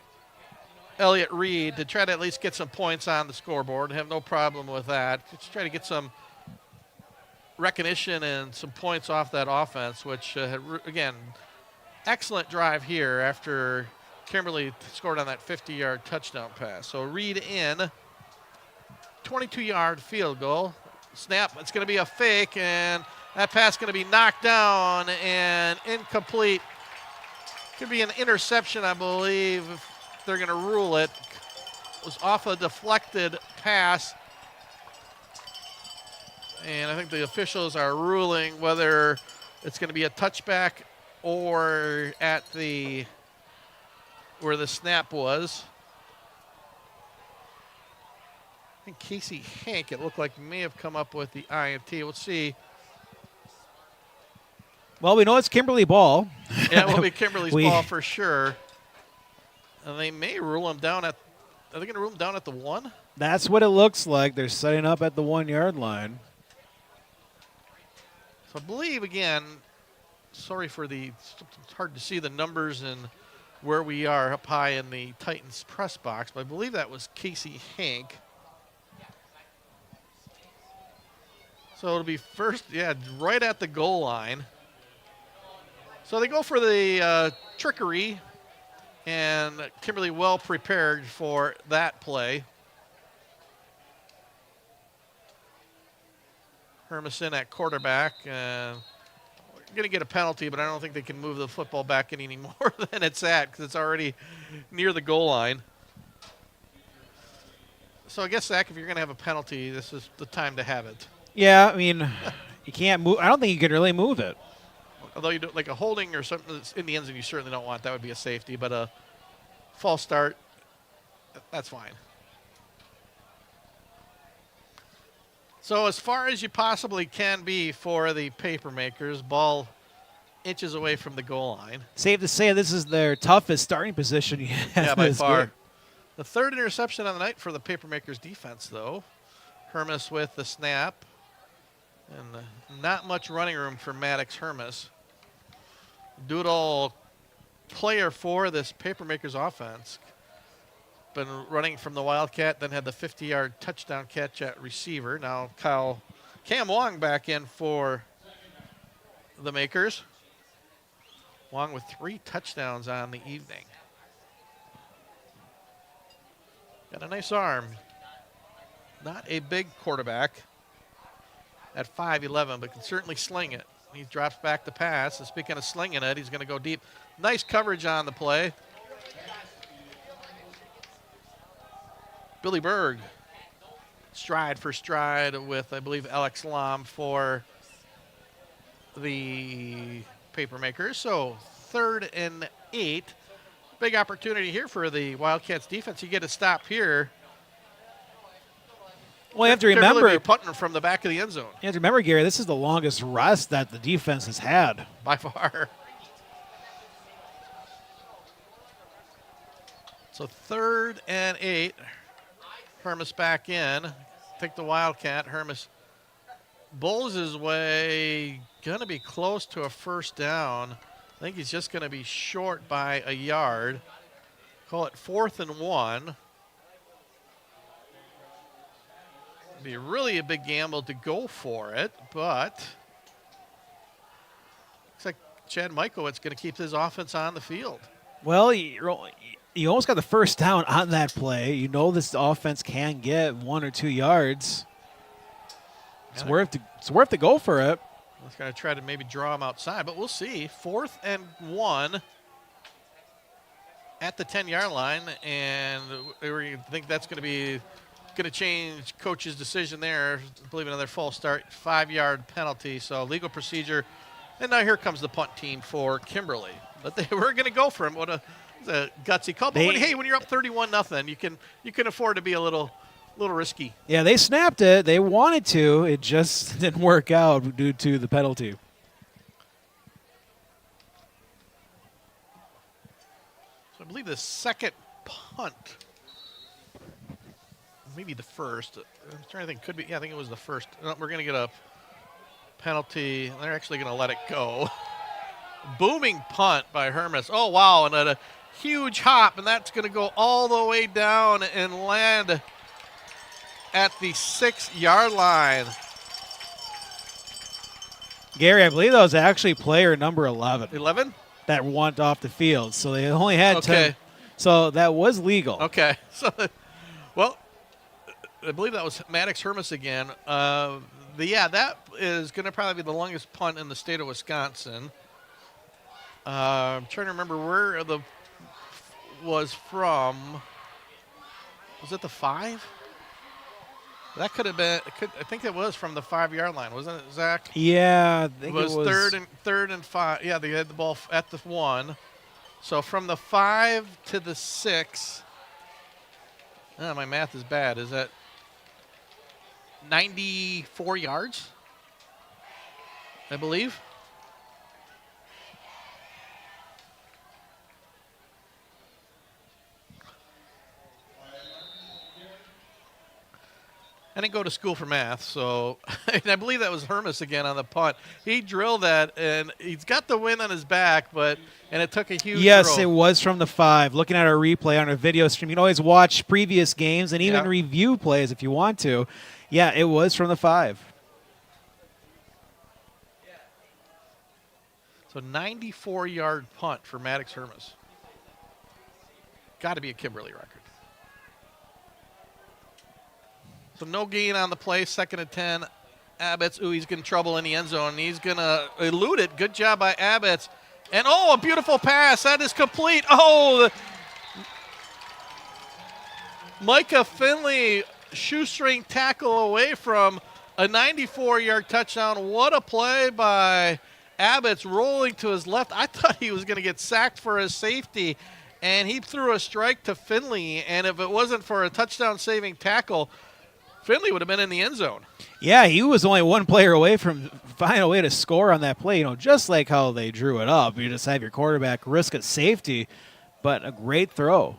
Elliott Reed, to try to at least get some points on the scoreboard. Have no problem with that. Just try to get some recognition and some points off that offense, which, again, excellent drive here after Kimberly scored on that 50-yard touchdown pass. So Reed in. 22-yard field goal. Snap, it's going to be a fake, and that pass is going to be knocked down and incomplete. Could be an interception, I believe, if they're going to rule it. It was off a deflected pass. And I think the officials are ruling whether it's going to be a touchback or at where the snap was. I think Casey Hank, it looked like, may have come up with the INT. We'll see. Well, we know it's Kimberly ball. Yeah, it will be Kimberly's ball for sure. And they may rule him down at – are they going to rule him down at the 1? That's what it looks like. They're setting up at the 1-yard line. So I believe, again, sorry for it's hard to see the numbers and where we are up high in the Titans press box, but I believe that was Casey Hank. So it'll be first, right at the goal line. So they go for the trickery, and Kimberly well prepared for that play. Hermison at quarterback. Going to get a penalty, but I don't think they can move the football back any more than it's at because it's already near the goal line. So I guess, Zach, if you're going to have a penalty, this is the time to have it. Yeah, I mean, you can't move. I don't think you can really move it. Although you do like a holding or something that's in the end zone, you certainly don't want. That would be a safety. But a false start, that's fine. So as far as you possibly can be for the Papermakers, ball inches away from the goal line. Safe to say this is their toughest starting position yet. By far. The third interception on the night for the Papermakers defense, though. Hermes with the snap. And not much running room for Maddox Hermes. Doodle, player for this Papermakers offense. Been running from the Wildcat, then had the 50-yard touchdown catch at receiver. Now Cam Wong back in for the Makers. Wong with 3 touchdowns on the evening. Got a nice arm. Not a big quarterback at 5'11", but can certainly sling it. He drops back the pass, and speaking of slinging it, he's going to go deep. Nice coverage on the play. Billy Berg, stride for stride with, I believe, Alex Lam for the Papermakers. So 3rd and 8. Big opportunity here for the Wildcats defense. You get a stop here. Well, you have to remember, really punting from the back of the end zone. You have to remember, Gary, this is the longest rest that the defense has had. By far. So 3rd and 8. Hermes back in. Take the Wildcat. Hermes bowls his way. Going to be close to a first down. I think he's just going to be short by a yard. Call it 4th and 1. Be really a big gamble to go for it, but looks like Chad Michael's going to keep his offense on the field. Well, you almost got the first down on that play. You know this offense can get 1 or 2 yards. It's worth to go for it. I was going to try to maybe draw him outside, but we'll see. 4th and 1 at the 10-yard line, and we think that's going to change coach's decision there. I believe another false start, 5-yard penalty, so legal procedure. And now here comes the punt team for Kimberly. But they were going to go for him. What a gutsy call. But when you're up 31-0, you can afford to be a little risky. Yeah, they snapped it. They wanted to. It just didn't work out due to the penalty. So I believe the second punt, maybe the first. I'm trying to think. Could be. Yeah, I think it was the first. No, we're going to get a penalty. They're actually going to let it go. Booming punt by Hermes. Oh, wow, and a huge hop, and that's going to go all the way down and land at the 6-yard line. Gary, I believe that was actually player number 11. 11? That went off the field, so they only had 10. So that was legal. Okay. So, well, I believe that was Maddox Hermes again. That is going to probably be the longest punt in the state of Wisconsin. I'm trying to remember where the was from. Was it the 5? That could have been. I think it was from the 5-yard line, wasn't it, Zach? Yeah, I think it was third and 5. Yeah, they had the ball at the 1. So from the 5 to the 6. My math is bad. Is that 94 yards? I believe. I didn't go to school for math, so and I believe that was Hermes again on the punt. He drilled that, and he's got the wind on his back, and it took a huge Yes, throw. It was from the 5. Looking at our replay on our video stream, you can always watch previous games and even review plays if you want to. Yeah, it was from the 5. So 94-yard punt for Maddox Hermes. Got to be a Kimberly record. So no gain on the play, 2nd and 10. Abbott's, he's getting trouble in the end zone. He's going to elude it. Good job by Abbott's. And, a beautiful pass. That is complete. Micah Finley, shoestring tackle away from a 94-yard touchdown. What a play by Abbott's rolling to his left. I thought he was going to get sacked for his safety, and he threw a strike to Finley, and if it wasn't for a touchdown-saving tackle, Finley would have been in the end zone. Yeah, he was only one player away from finding a way to score on that play. Just like how they drew it up. You just have your quarterback risk at safety, but a great throw.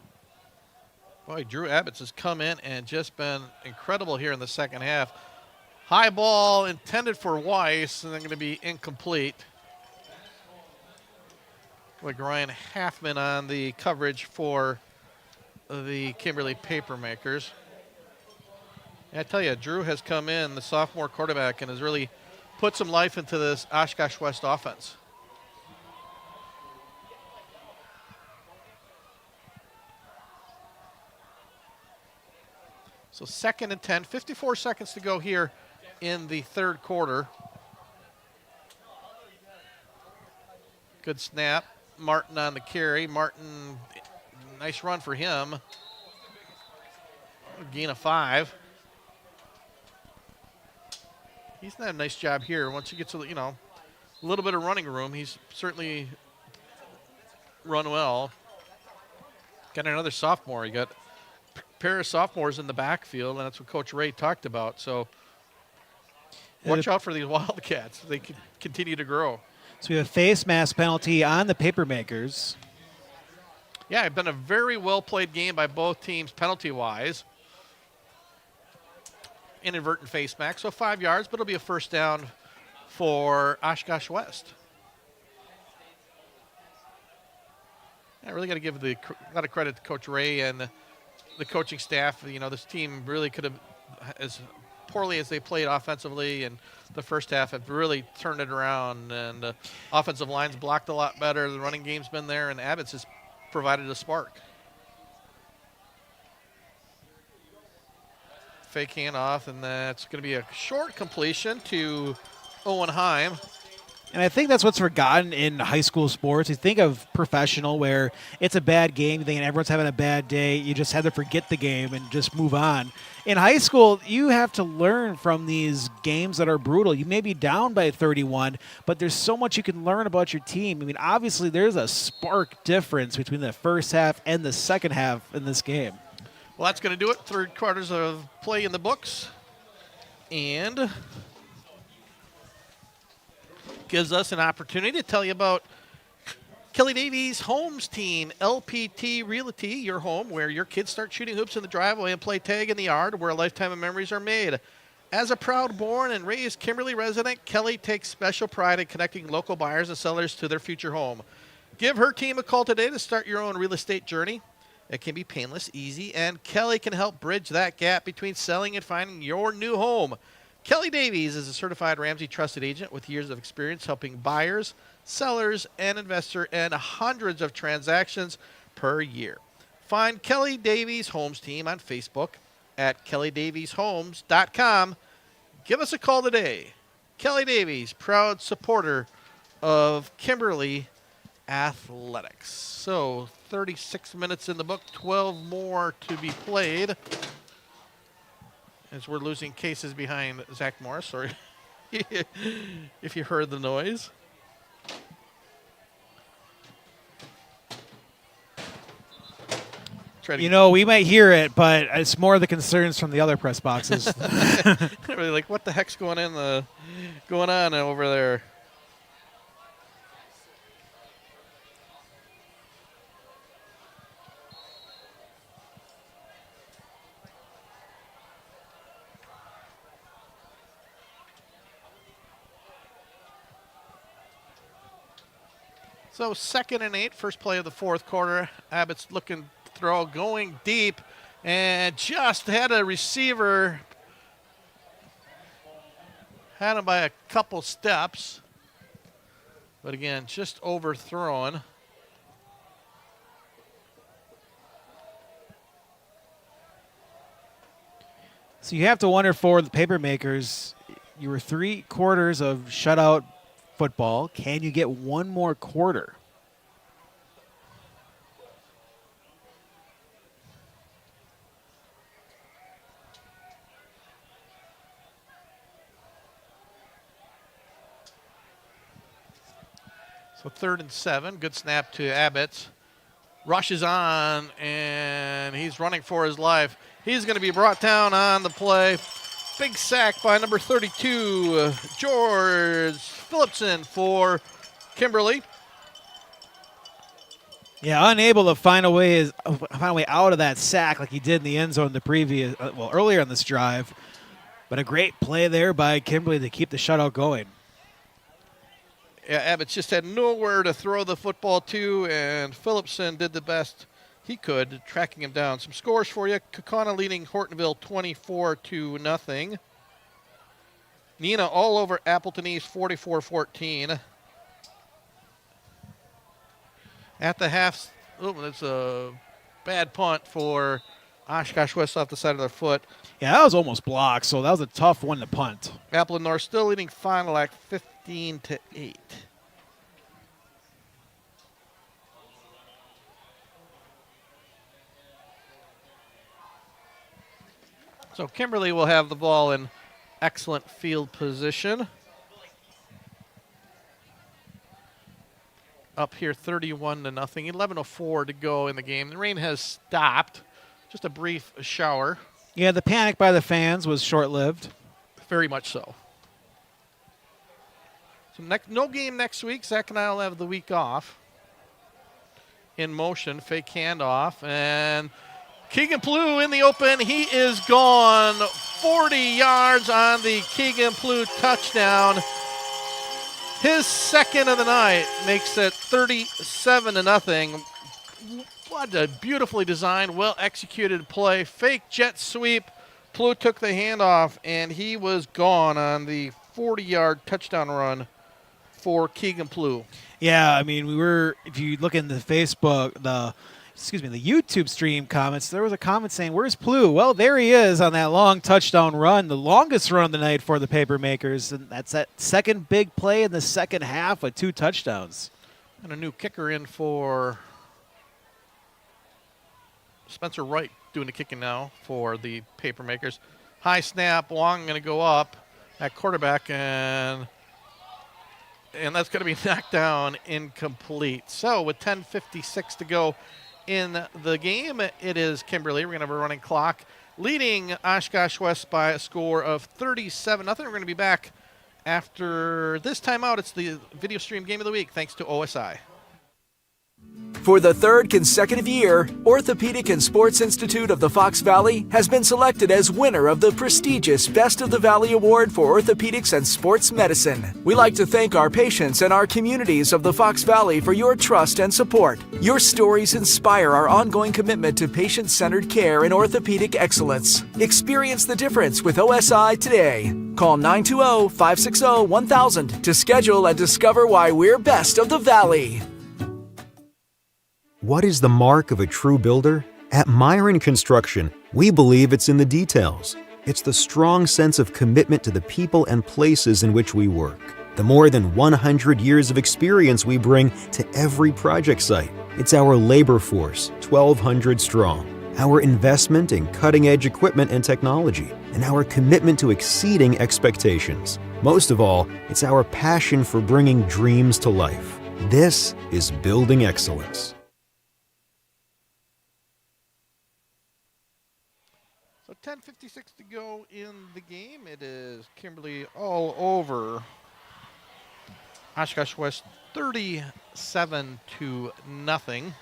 Boy, Drew Abbott's has come in and just been incredible here in the second half. High ball intended for Weiss, and then going to be incomplete. Like Ryan Halfman on the coverage for the Kimberly Papermakers. I tell you, Drew has come in, the sophomore quarterback, and has really put some life into this Oshkosh West offense. So 2nd and 10, 54 seconds to go here in the third quarter. Good snap. Martin on the carry. Martin, nice run for him. Gain of 5. He's done a nice job here. Once he gets a little bit of running room, he's certainly run well. Got another sophomore. You got a pair of sophomores in the backfield, and that's what Coach Ray talked about. So watch out for these Wildcats. They can continue to grow. So we have a face mask penalty on the Papermakers. Yeah, it's been a very well-played game by both teams penalty-wise. Inadvertent face mask, so 5 yards, but it'll be a first down for Oshkosh West. I really got to give a lot of credit to Coach Ray and the coaching staff. This team really could have, as poorly as they played offensively, and the first half have really turned it around. And the offensive line's blocked a lot better. The running game's been there, and Abbott's has provided a spark. Fake handoff, and that's going to be a short completion to Owen Heim. And I think that's what's forgotten in high school sports. You think of professional where it's a bad game, you think everyone's having a bad day, you just have to forget the game and just move on. In high school, you have to learn from these games that are brutal. You may be down by 31, but there's so much you can learn about your team. I mean, obviously there's a stark difference between the first half and the second half in this game. Well, that's going to do it. 3 quarters of play in the books. And gives us an opportunity to tell you about Kelly Davies' Homes team, LPT Realty, your home where your kids start shooting hoops in the driveway and play tag in the yard, where a lifetime of memories are made. As a proud born and raised Kimberly resident, Kelly takes special pride in connecting local buyers and sellers to their future home. Give her team a call today to start your own real estate journey. It can be painless, easy, and Kelly can help bridge that gap between selling and finding your new home. Kelly Davies is a certified Ramsey trusted agent with years of experience helping buyers, sellers, and investors in hundreds of transactions per year. Find Kelly Davies Homes team on Facebook at kellydavieshomes.com. Give us a call today. Kelly Davies, proud supporter of Kimberly Athletics. So 36 minutes in the book, 12 more to be played. As we're losing cases behind Zach Morris, sorry if you heard the noise. We might hear it, but it's more the concerns from the other press boxes. Really like, what the heck's going on over there? So 2nd and 8, first play of the fourth quarter. Abbott's looking to throw, going deep, and just had a receiver. Had him by a couple steps. But again, just overthrown. So you have to wonder for the Papermakers, you were 3 quarters of shutout football. Can you get one more quarter? So 3rd and 7. Good snap to Abbott. Rushes on, and he's running for his life. He's going to be brought down on the play. Big sack by number 32, George Phillipson for Kimberly. Yeah, unable to find a way out of that sack like he did in the end zone earlier in this drive. But a great play there by Kimberly to keep the shutout going. Yeah, Abbott's just had nowhere to throw the football to, and Phillipson did the best he could, tracking him down. Some scores for you. Kaukauna leading Hortonville 24-0. Neenah all over Appleton East 44-14. At the half, that's a bad punt for Oshkosh West off the side of their foot. Yeah, that was almost blocked, so that was a tough one to punt. Appleton North still leading Fond du Lac 15-8. So Kimberly will have the ball in excellent field position. Up here 31-0. 11:04 to go in the game. The rain has stopped. Just a brief shower. Yeah, the panic by the fans was short-lived. Very much so. So no game next week. Zach and I will have the week off. In motion, fake handoff, and Keegan Plew in the open. He is gone. 40 yards on the Keegan Plew touchdown. His second of the night makes it 37-0. What a beautifully designed, well-executed play. Fake jet sweep. Plew took the handoff, and he was gone on the 40-yard touchdown run for Keegan Plew. Yeah, I mean, if you look in the Facebook, the YouTube stream comments, there was a comment saying, "Where's Plew?" Well, there he is on that long touchdown run, the longest run of the night for the Papermakers, and that's that second big play in the second half with 2 touchdowns. And a new kicker in for Spencer Wright doing the kicking now for the Papermakers. High snap, long going to go up at quarterback, and that's going to be knocked down incomplete. So with 10:56 to go in the game, it is Kimberly. We're going to have a running clock leading Oshkosh West by a score of 37-0. We're going to be back after this timeout. It's the video stream game of the week thanks to OSI. For the 3rd consecutive year, Orthopedic and Sports Institute of the Fox Valley has been selected as winner of the prestigious Best of the Valley Award for Orthopedics and Sports Medicine. We like to thank our patients and our communities of the Fox Valley for your trust and support. Your stories inspire our ongoing commitment to patient-centered care and orthopedic excellence. Experience the difference with OSI today. Call 920-560-1000 to schedule and discover why we're best of the Valley. What is the mark of a true builder? At Myron Construction, we believe it's in the details. It's the strong sense of commitment to the people and places in which we work. The more than 100 years of experience we bring to every project site. It's our labor force, 1,200 strong. Our investment in cutting-edge equipment and technology. And our commitment to exceeding expectations. Most of all, it's our passion for bringing dreams to life. This is building excellence. So 10:56 to go in the game. It is Kimberly all over Oshkosh West 37-0.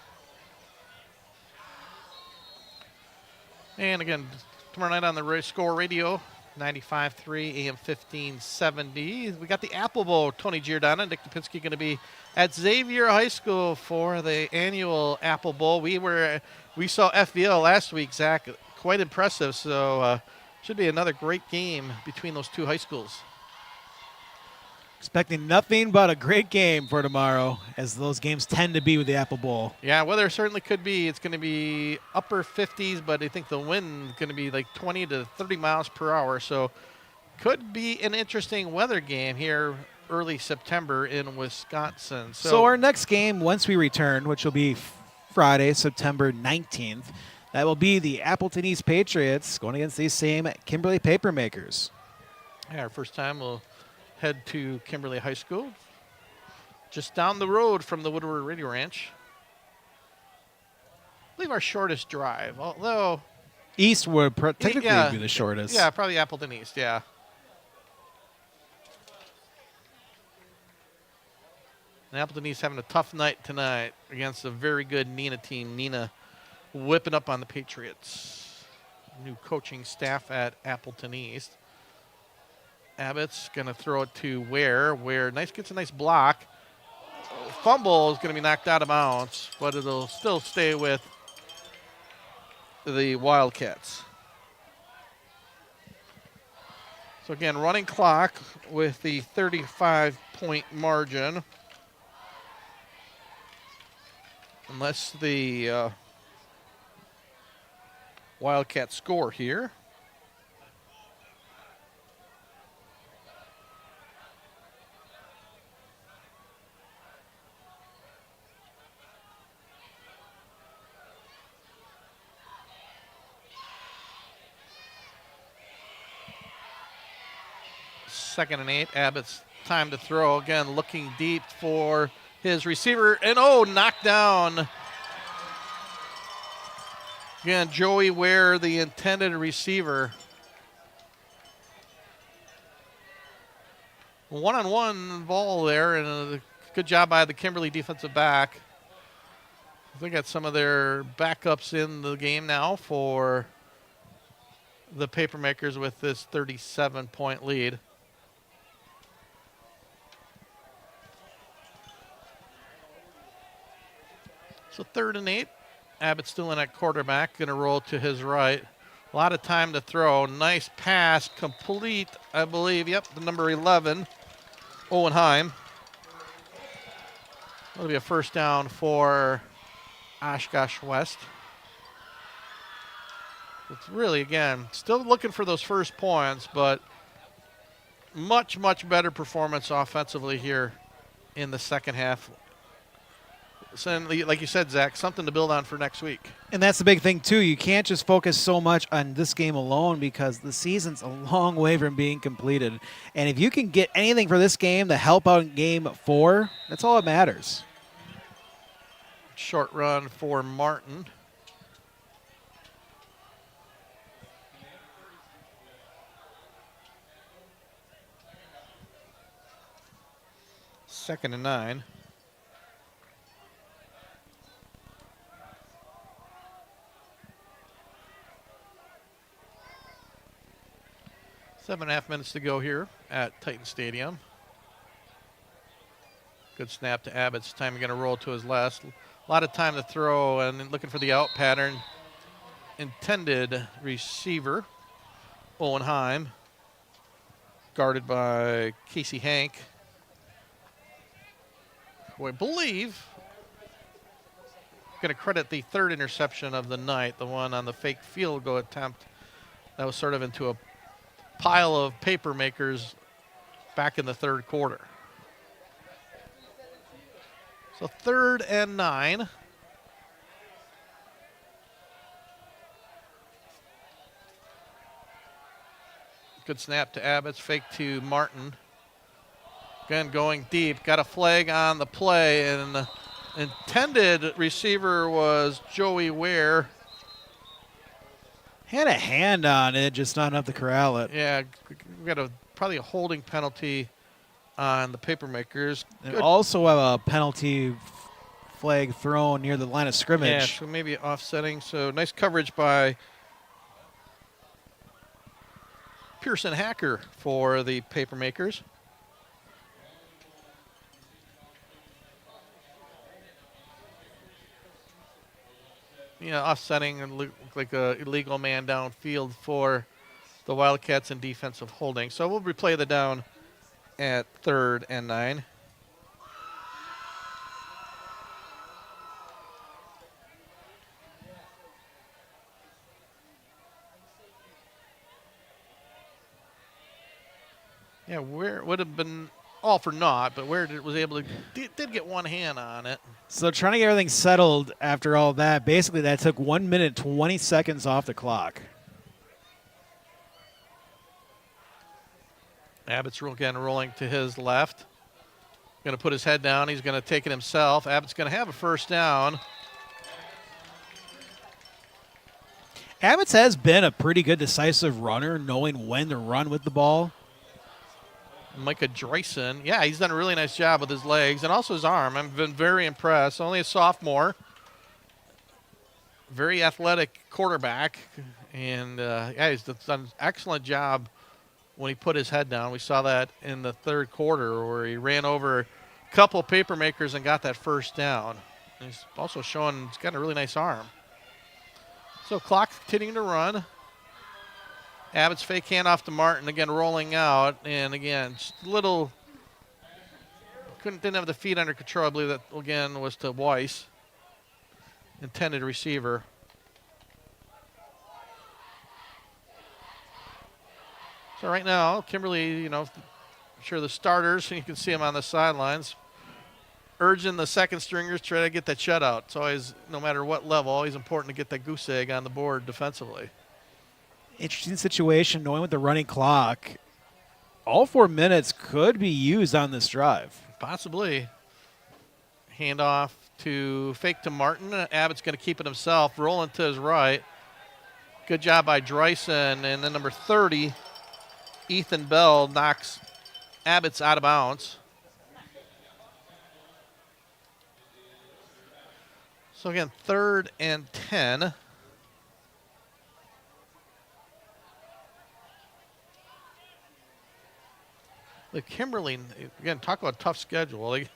And again, tomorrow night on the Score Radio, 95.3 AM 1570. We got the Apple Bowl. Tony Giordano and Nick Lipinski going to be at Xavier High School for the annual Apple Bowl. We saw FVL last week, Zach. Quite impressive, so should be another great game between those two high schools. Expecting nothing but a great game for tomorrow, as those games tend to be with the Apple Bowl. Yeah, weather certainly could be. It's going to be upper 50s, but I think the wind is going to be like 20 to 30 miles per hour, so could be an interesting weather game here early September in Wisconsin. So our next game, once we return, which will be Friday, September 19th, that will be the Appleton East Patriots going against these same Kimberly Papermakers. Yeah, our first time we'll head to Kimberly High School. just down the road from the Woodward Radio Ranch. I believe our shortest drive, although East would technically yeah, be the shortest. Yeah, probably Appleton East, yeah. And Appleton East having a tough night tonight against a very good Neenah team. Neenah whipping up on the Patriots. New coaching staff at Appleton East. Abbott's going to throw it to Ware. Ware gets a nice block. Fumble is going to be knocked out of bounds, but it'll still stay with the Wildcats. So again, running clock with the 35-point margin. Unless the Wildcats score here. Second and 8. Abbott's time to throw. Again, looking deep for his receiver. And, knocked down. Again, Joey Ware, the intended receiver. One-on-one ball there, and a good job by the Kimberly defensive back. They got some of their backups in the game now for the Papermakers with this 37-point lead. So 3rd and 8. Abbott still in at quarterback, going to roll to his right. A lot of time to throw. Nice pass, complete, I believe. Yep, the number 11, Owen Heim. That'll be a first down for Oshkosh West. It's really, again, still looking for those first points, but much, much better performance offensively here in the second half. So, like you said, Zach, something to build on for next week. And that's the big thing, too. You can't just focus so much on this game alone because the season's a long way from being completed. And if you can get anything for this game to help out in Game 4, that's all that matters. Short run for Martin. Second and 9. Seven and a half minutes to go here at Titan Stadium. Good snap to Abbott's time. Going to roll to his last. A lot of time to throw and looking for the out pattern. Intended receiver, Owen Heim. Guarded by Casey Hank. Who I believe going to credit the 3rd interception of the night, the one on the fake field goal attempt that was sort of into a pile of Papermakers back in the 3rd quarter. So 3rd and 9. Good snap to Abbott's, fake to Martin. Again, going deep. Got a flag on the play, and the intended receiver was Joey Ware. Had a hand on it, just not enough to corral it. Yeah, we got probably a holding penalty on the Papermakers. And also have a penalty flag thrown near the line of scrimmage. Yeah, so maybe offsetting. So nice coverage by Pearson Hacker for the Papermakers. Offsetting and look like a illegal man downfield for the Wildcats in defensive holding. So we'll replay the down at 3rd and 9. Yeah, Ware would have been all for naught, but Ware was able to did get one hand on it. So trying to get everything settled after all that, basically that took 1 minute, 20 seconds off the clock. Abbott's again rolling to his left. Going to put his head down. He's going to take it himself. Abbott's going to have a first down. Abbott's has been a pretty good decisive runner, knowing when to run with the ball. Micah Dreyson, yeah, he's done a really nice job with his legs and also his arm. I've been very impressed. Only a sophomore. Very athletic quarterback. And, yeah, he's done an excellent job when he put his head down. We saw that in the third quarter where he ran over a couple of paper makers and got that first down. And he's also showing he's got a really nice arm. So clock continuing to run. Abbott's fake handoff to Martin, again rolling out, and again, just a little, didn't have the feet under control. I believe that, again, was to Weiss, intended receiver. So right now, Kimberly, you know, I'm sure the starters, you can see them on the sidelines, urging the second stringers to try to get that shutout. It's always, no matter what level, always important to get that goose egg on the board defensively. Interesting situation, knowing with the running clock, all 4 minutes could be used on this drive. Possibly. Handoff to fake to Martin. Abbott's going to keep it himself, rolling to his right. Good job by Dreyson. And then number 30, Ethan Bell, knocks Abbott's out of bounds. So again, 3rd and 10. The Kimberly, again, talk about a tough schedule. They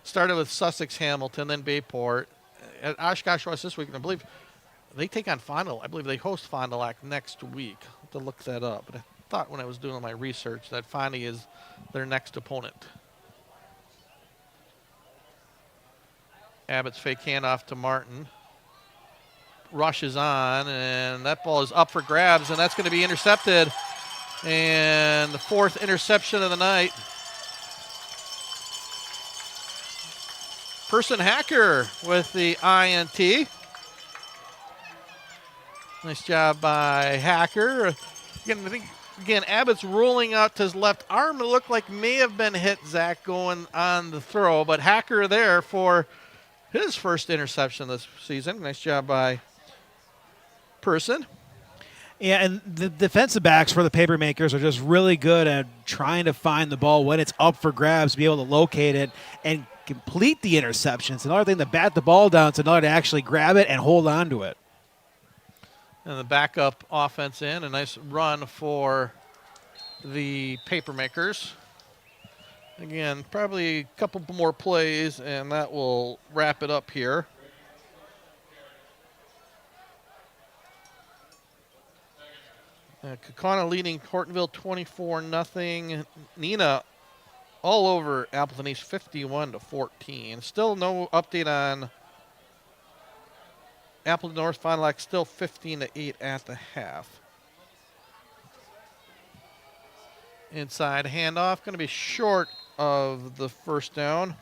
started with Sussex, Hamilton, then Bayport. At Oshkosh West this week, and I believe they take on Fond du Lac. I believe they host Fond du Lac next week. I'll have to look that up. But I thought when I was doing my research that Fond is their next opponent. Abbott's fake handoff to Martin. Rushes on, and that ball is up for grabs, and that's going to be intercepted. And the 4th interception of the night. Person Hacker with the INT. Nice job by Hacker. Again, I think, Abbott's rolling out to his left arm. It looked like may have been hit, Zach, going on the throw. But Hacker there for his first interception this season. Nice job by Person. Yeah, and the defensive backs for the paper makers are just really good at trying to find the ball when it's up for grabs, be able to locate it and complete the interceptions. Another thing to bat the ball down, it's another to actually grab it and hold on to it. And the backup offense in. A nice run for the paper makers. Again, probably a couple more plays, and that will wrap it up here. Kaukauna leading Hortonville 24-0. Nina all over Appleton East 51-14. Still no update on Appleton North. Fond du Lac still 15-8 at the half. Inside handoff, going to be short of the first down.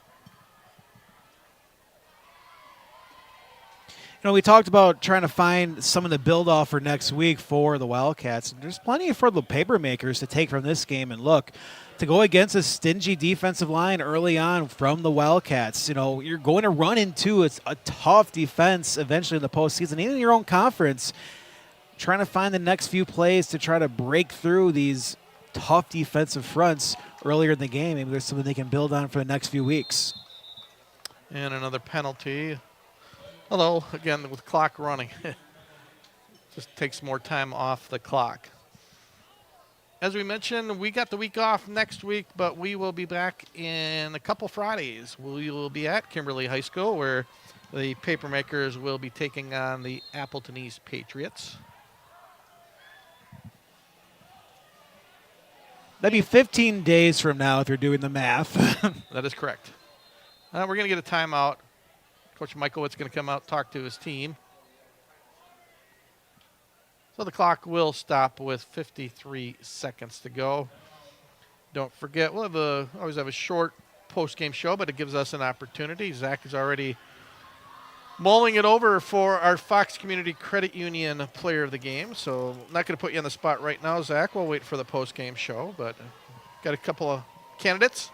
You know, we talked about trying to find some of the build-off for next week for the Wildcats. There's plenty for the paper makers to take from this game. And look, to go against a stingy defensive line early on from the Wildcats, you know, you're going to run into a tough defense eventually in the postseason, even in your own conference. Trying to find the next few plays to try to break through these tough defensive fronts earlier in the game. Maybe there's something they can build on for the next few weeks. And another penalty. Although, again, with clock running, just takes more time off the clock. As we mentioned, we got the week off next week, but we will be back in a couple Fridays. We will be at Kimberly High School, where the Papermakers will be taking on the Appleton East Patriots. That'd be 15 days from now if you're doing the math. That is correct. We're going to get a timeout. Coach Michael's going to come out and talk to his team. So the clock will stop with 53 seconds to go. Don't forget, we'll always have a short post-game show, but it gives us an opportunity. Zach is already mulling it over for our Fox Community Credit Union Player of the Game. So I'm not going to put you on the spot right now, Zach. We'll wait for the post-game show, but got a couple of candidates.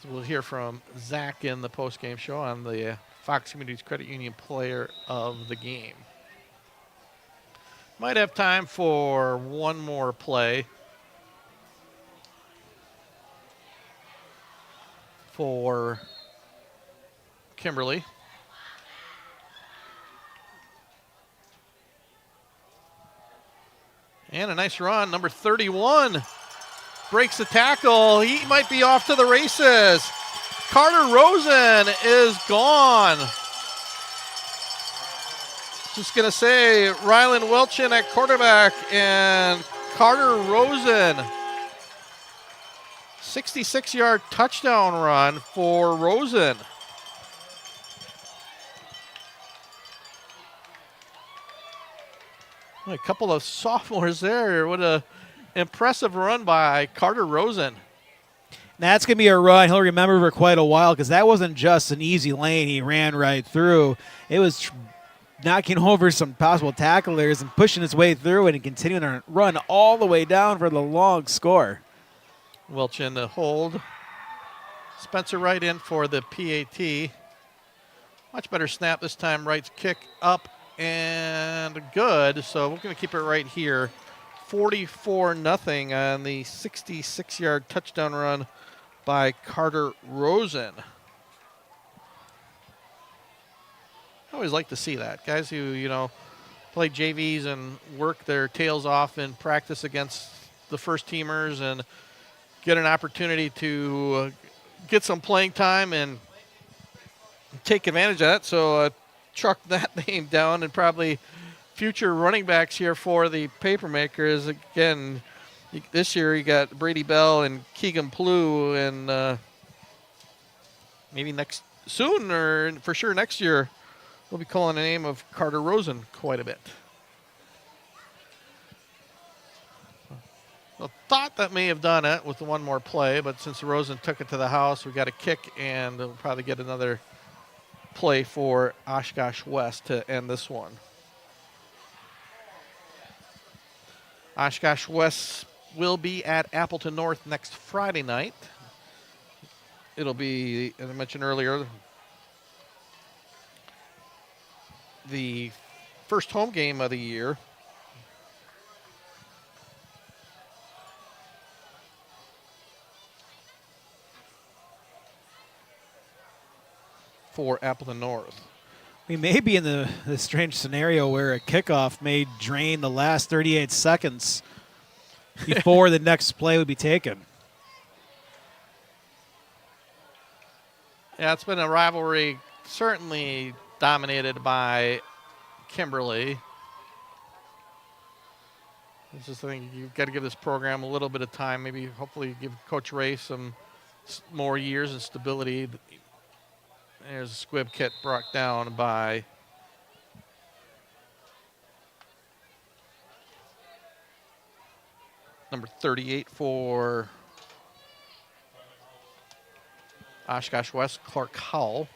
So we'll hear from Zach in the post-game show on the Fox Communities Credit Union Player of the Game. Might have time for one more play for Kimberly. And a nice run. Number 31 breaks the tackle. He might be off to the races. Carter Rosen is gone. Just going to say Rylan Welchin at quarterback and Carter Rosen. 66-yard touchdown run for Rosen. A couple of sophomores there. What a impressive run by Carter Rosen. That's going to be a run he'll remember for quite a while because that wasn't just an easy lane he ran right through. It was knocking over some possible tacklers and pushing his way through and continuing to run all the way down for the long score. Welchin to hold. Spencer Wright in for the PAT. Much better snap this time. Wright's kick up and good. So we're going to keep it right here. 44-0 on the 66-yard touchdown run by Carter Rosen. I always like to see that. Guys who, play JVs and work their tails off in practice against the first teamers and get an opportunity to get some playing time and take advantage of that. So truck that name down, and probably future running backs here for the Papermakers. Again, this year you got Brady Bell and Keegan Plew, and maybe soon or for sure next year we'll be calling the name of Carter Rosen quite a bit. I thought that may have done it with one more play, but since Rosen took it to the house, we got a kick, and we'll probably get another play for Oshkosh West to end this one. Oshkosh West will be at Appleton North next Friday night. It'll be, as I mentioned earlier, the first home game of the year. For Appleton North. We may be in the strange scenario where a kickoff may drain the last 38 seconds before the next play would be taken. Yeah, it's been a rivalry certainly dominated by Kimberly. It's just, I think you've got to give this program a little bit of time, maybe hopefully give Coach Ray some more years and stability. There's a squib kit brought down by number 38 for Oshkosh West, Clark Howell.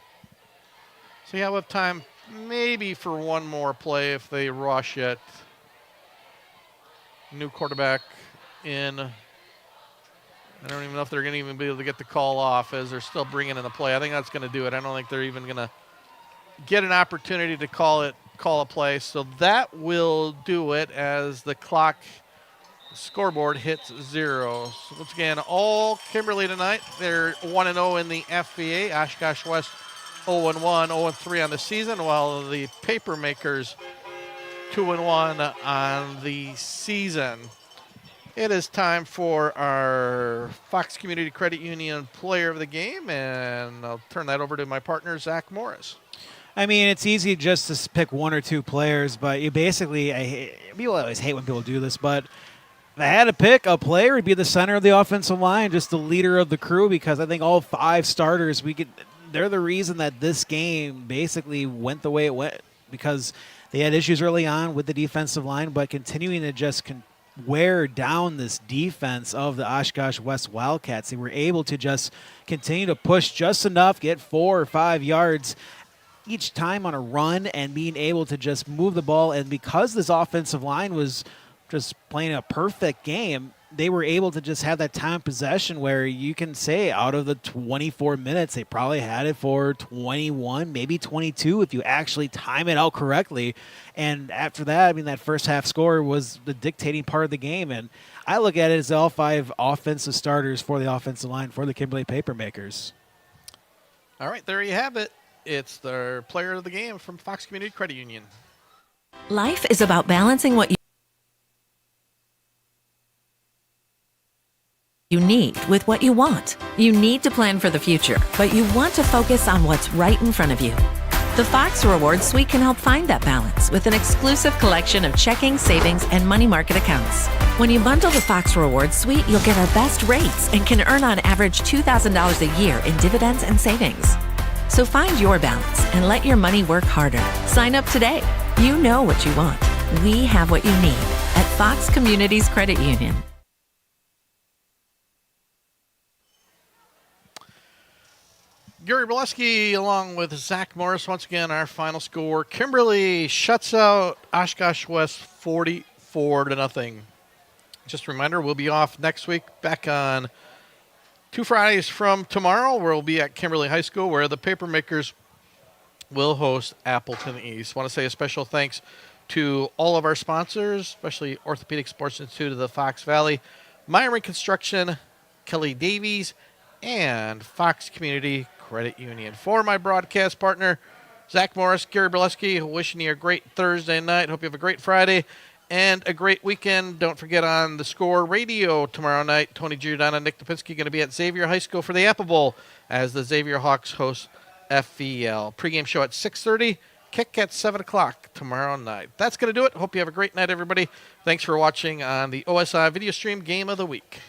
So yeah, we'll have time maybe for one more play if they rush it. New quarterback in. I don't even know if they're going to even be able to get the call off as they're still bringing in the play. I think that's going to do it. I don't think they're even going to get an opportunity to call a play. So that will do it as the clock scoreboard hits 0. So once again, all Kimberly tonight. They're 1-0 in the FVA. Oshkosh West 0-1, 0-3 on the season, while the Papermakers 2-1 on the season. It is time for our Fox Community Credit Union Player of the Game, and I'll turn that over to my partner, Zach Morris. I mean, it's easy just to pick one or two players, but you basically, people always hate when people do this, but if I had to pick a player, it'd be the center of the offensive line, just the leader of the crew, because I think all 5 starters, they're the reason that this game basically went the way it went, because they had issues early on with the defensive line, but continuing to just wear down this defense of the Oshkosh West Wildcats. They were able to just continue to push just enough, get 4 or 5 yards each time on a run, and being able to just move the ball. And because this offensive line was just playing a perfect game, they were able to just have that time possession where you can say out of the 24 minutes, they probably had it for 21, maybe 22 if you actually time it out correctly. And after that, I mean, that first half score was the dictating part of the game. And I look at it as all 5 offensive starters for the offensive line for the Kimberly Papermakers. All right, there you have it. It's the player of the game from Fox Community Credit Union. Life is about balancing what you need with what you want. You need to plan for the future, but you want to focus on what's right in front of you. The Fox Rewards Suite can help find that balance with an exclusive collection of checking, savings, and money market accounts. When you bundle the Fox Rewards Suite, you'll get our best rates and can earn on average $2,000 a year in dividends and savings. So find your balance and let your money work harder. Sign up today. You know what you want. We have what you need at Fox Communities Credit Union. Gary Brzezinski along with Zach Morris. Once again, our final score. Kimberly shuts out Oshkosh West 44-0. Just a reminder, we'll be off next week, back on 2 Fridays from tomorrow. We'll be at Kimberly High School where the Papermakers will host Appleton East. I want to say a special thanks to all of our sponsors, especially Orthopedic Sports Institute of the Fox Valley, Myron Construction, Kelly Davies, and Fox Community Credit Union. For my broadcast partner, Zach Morris, Gary Brzezinski, wishing you a great Thursday night. Hope you have a great Friday and a great weekend. Don't forget on the Score Radio tomorrow night, Tony Giordano and Nick Topinski going to be at Xavier High School for the Apple Bowl as the Xavier Hawks host FVL. Pregame show at 6:30, kick at 7 o'clock tomorrow night. That's going to do it. Hope you have a great night, everybody. Thanks for watching on the OSI video stream Game of the Week.